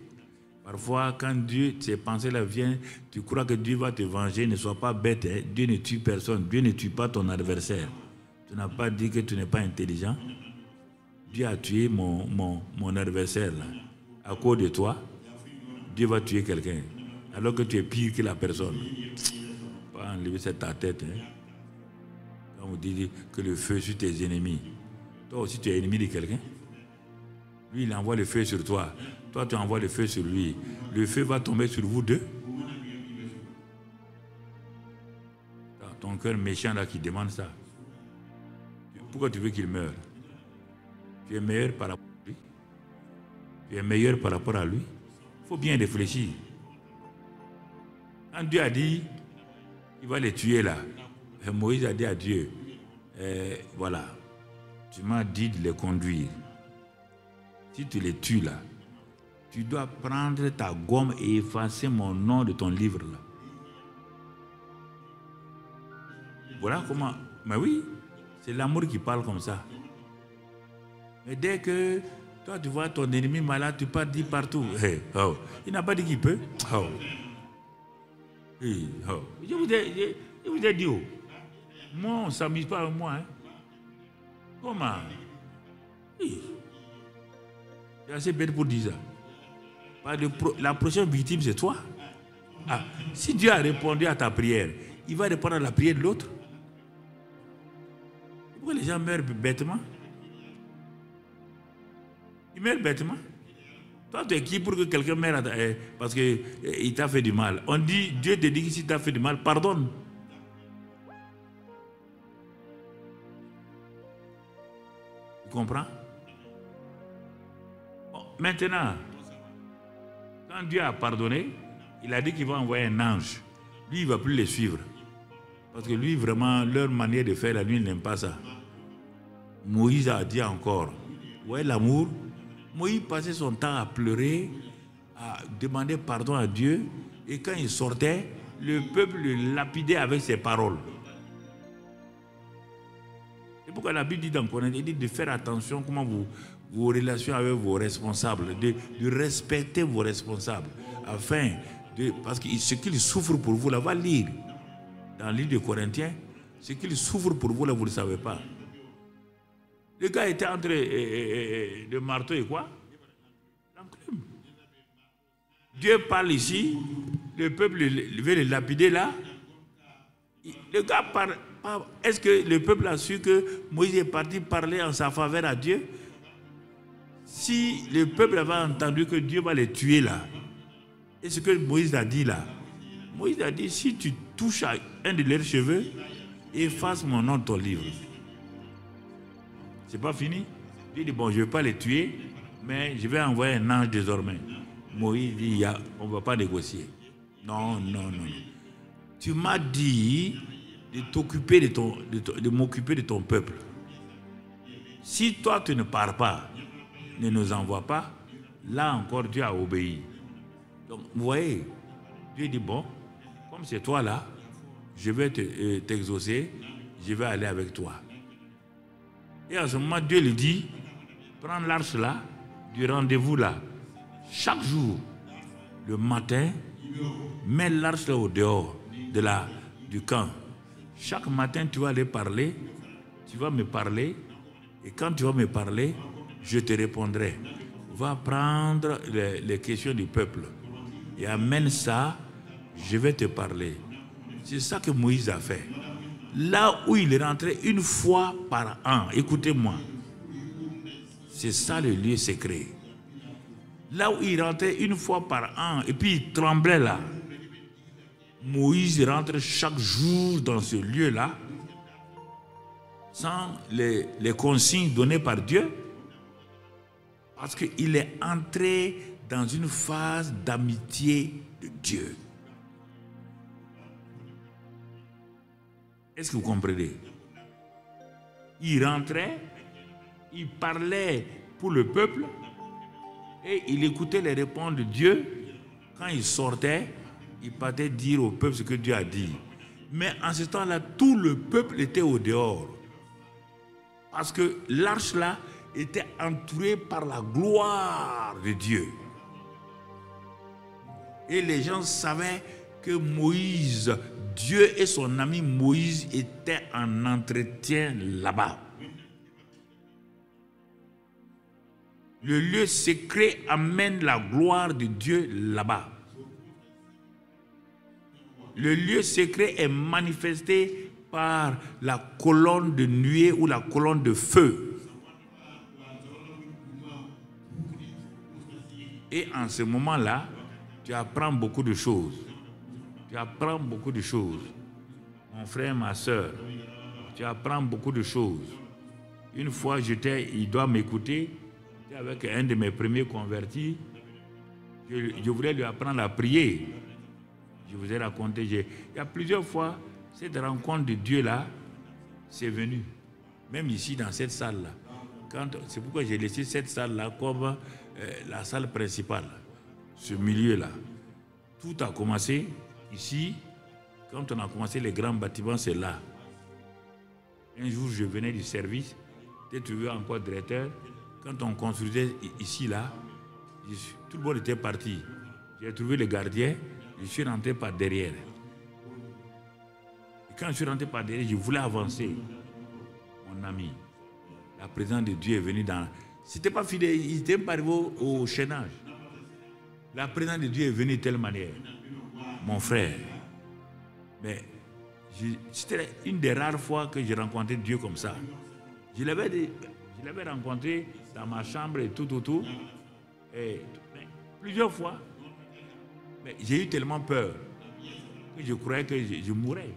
Parfois, quand Dieu, ces pensées-là viennent, tu crois que Dieu va te venger, ne sois pas bête. Hein? Dieu ne tue personne. Dieu ne tue pas ton adversaire. Tu n'as pas dit que tu n'es pas intelligent. Dieu a tué mon adversaire là. À cause de toi, Dieu va tuer quelqu'un. Alors que tu es pire que la personne. Pas enlever cette ta tête. Hein? Quand Quand vous dites que le feu sur tes ennemis, toi aussi tu es ennemi de quelqu'un. Lui, il envoie le feu sur toi. Toi, tu envoies le feu sur lui. Le feu va tomber sur vous deux. Ton cœur méchant là qui demande ça. Pourquoi tu veux qu'il meure? Tu es meilleur par rapport à lui. Tu es meilleur par rapport à lui. Il faut bien réfléchir. Quand Dieu a dit, il va les tuer là. Moïse a dit à Dieu, voilà, tu m'as dit de les conduire. Si tu les tues là, tu dois prendre ta gomme et effacer mon nom de ton livre là. Voilà comment. Mais oui, c'est l'amour qui parle comme ça. Mais dès que toi tu vois ton ennemi malade, tu pars dire partout. Hey, oh. Il n'a pas dit qu'il peut. Oh. Hey, oh. Je vous ai dit, oh. Moi, on ne s'amuse pas avec moi. Hein. Comment? Hey. C'est assez bête pour dire ça. La prochaine victime, c'est toi. Ah, si Dieu a répondu à ta prière, il va répondre à la prière de l'autre. Pourquoi les gens meurent bêtement? Ils meurent bêtement. Toi, tu es qui pour que quelqu'un meure parce qu'il t'a fait du mal? On dit, Dieu te dit que si tu as fait du mal, pardonne. Tu comprends? Bon, maintenant, quand Dieu a pardonné, il a dit qu'il va envoyer un ange. Lui, il ne va plus les suivre. Parce que lui, vraiment, leur manière de faire, lui, il n'aime pas ça. Moïse a dit encore, ouais, l'amour. Moïse passait son temps à pleurer, à demander pardon à Dieu. Et quand il sortait, le peuple le lapidait avec ses paroles. C'est pourquoi la Bible dit dans le Coran, il dit de faire attention comment vos relations avec vos responsables, de respecter vos responsables. Parce que ce qu'ils souffrent pour vous, là, va lire. Dans le livre de Corinthiens, ce qu'ils souffrent pour vous, là, vous ne le savez pas. Le gars était entre le marteau et quoi? L'enclume. Dieu parle ici, le peuple veut le lapider là. Le gars parle. Est-ce que le peuple a su que Moïse est parti parler en sa faveur à Dieu? Si le peuple avait entendu que Dieu va les tuer là, et ce que Moïse a dit là, Moïse a dit, si tu touches à un de leurs cheveux, efface mon nom de ton livre. C'est pas fini. Dieu dit, bon, je ne vais pas les tuer, mais je vais envoyer un ange désormais. Moïse dit, on ne va pas négocier. Non. Tu m'as dit de t'occuper de m'occuper de ton peuple. Si toi, tu ne pars pas, ne nous envoie pas, là encore, Dieu a obéi. Donc, vous voyez, Dieu dit, bon, comme c'est toi là, je vais t'exaucer, je vais aller avec toi. Et à ce moment, Dieu lui dit, prends l'arche là, du rendez-vous là, chaque jour, le matin, mets l'arche là au dehors du camp. Chaque matin, tu vas aller parler, tu vas me parler, et quand tu vas me parler, je te répondrai. Va prendre les questions du peuple et amène ça, je vais te parler. C'est ça que Moïse a fait. Là où il est rentré une fois par an, écoutez-moi, c'est ça le lieu secret. Là où il rentrait une fois par an, et puis il tremblait là, Moïse rentre chaque jour dans ce lieu-là, sans les consignes données par Dieu, parce qu'il est entré dans une phase d'amitié de Dieu. Est-ce que vous comprenez? Il rentrait, il parlait pour le peuple et il écoutait les réponses de Dieu. Quand il sortait, il partait dire au peuple ce que Dieu a dit. Mais en ce temps-là, tout le peuple était au dehors. Parce que l'arche là était entourée par la gloire de Dieu. Et les gens savaient que Moïse, Dieu et son ami Moïse étaient en entretien là-bas. Le lieu secret amène la gloire de Dieu là-bas. Le lieu secret est manifesté par la colonne de nuée ou la colonne de feu. Et en ce moment-là, tu apprends beaucoup de choses. Tu apprends beaucoup de choses. Mon frère, ma soeur, tu apprends beaucoup de choses. Une fois, il doit m'écouter, j'étais avec un de mes premiers convertis. Je voulais lui apprendre à prier. Je vous ai raconté, il y a plusieurs fois, cette rencontre de Dieu-là, c'est venu. Même ici, dans cette salle-là. C'est pourquoi j'ai laissé cette salle-là comme la salle principale. Ce milieu-là. Tout a commencé ici. Quand on a commencé les grands bâtiments, c'est là. Un jour, je venais du service. J'ai trouvé encore directeur. Quand on construisait ici, là, tout le monde était parti. J'ai trouvé le gardien. Je suis rentré par derrière. Et quand je suis rentré par derrière, je voulais avancer. Mon ami, la présence de Dieu est venue dans... C'était pas fidèle, il n'était pas arrivé au chaînage. La présence de Dieu est venue de telle manière. Mon frère, mais c'était une des rares fois que j'ai rencontré Dieu comme ça. Je l'avais rencontré dans ma chambre et tout. Et plusieurs fois. Mais j'ai eu tellement peur que je croyais que je mourrais.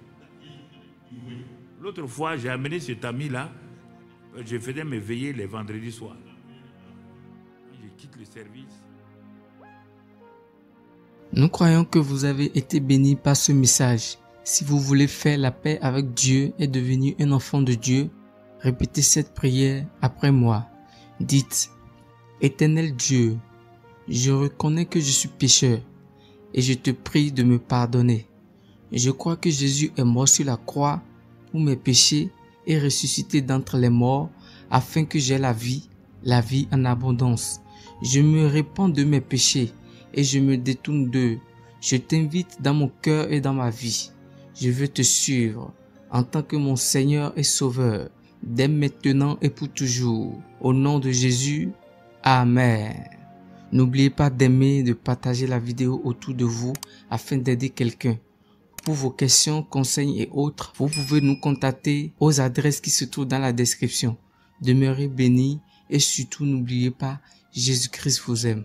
L'autre fois, j'ai amené cet ami-là. Je faisais mes veillées les vendredis soirs. Je quitte le service. Nous croyons que vous avez été bénis par ce message. Si vous voulez faire la paix avec Dieu et devenir un enfant de Dieu, répétez cette prière après moi. Dites, Éternel Dieu, je reconnais que je suis pécheur et je te prie de me pardonner. Je crois que Jésus est mort sur la croix pour mes péchés et ressuscité d'entre les morts afin que j'aie la vie en abondance. Je me répands de mes péchés et je me détourne d'eux. Je t'invite dans mon cœur et dans ma vie. Je veux te suivre en tant que mon Seigneur et Sauveur, dès maintenant et pour toujours. Au nom de Jésus, Amen. N'oubliez pas d'aimer et de partager la vidéo autour de vous afin d'aider quelqu'un. Pour vos questions, conseils et autres, vous pouvez nous contacter aux adresses qui se trouvent dans la description. Demeurez bénis et surtout n'oubliez pas, Jésus-Christ vous aime.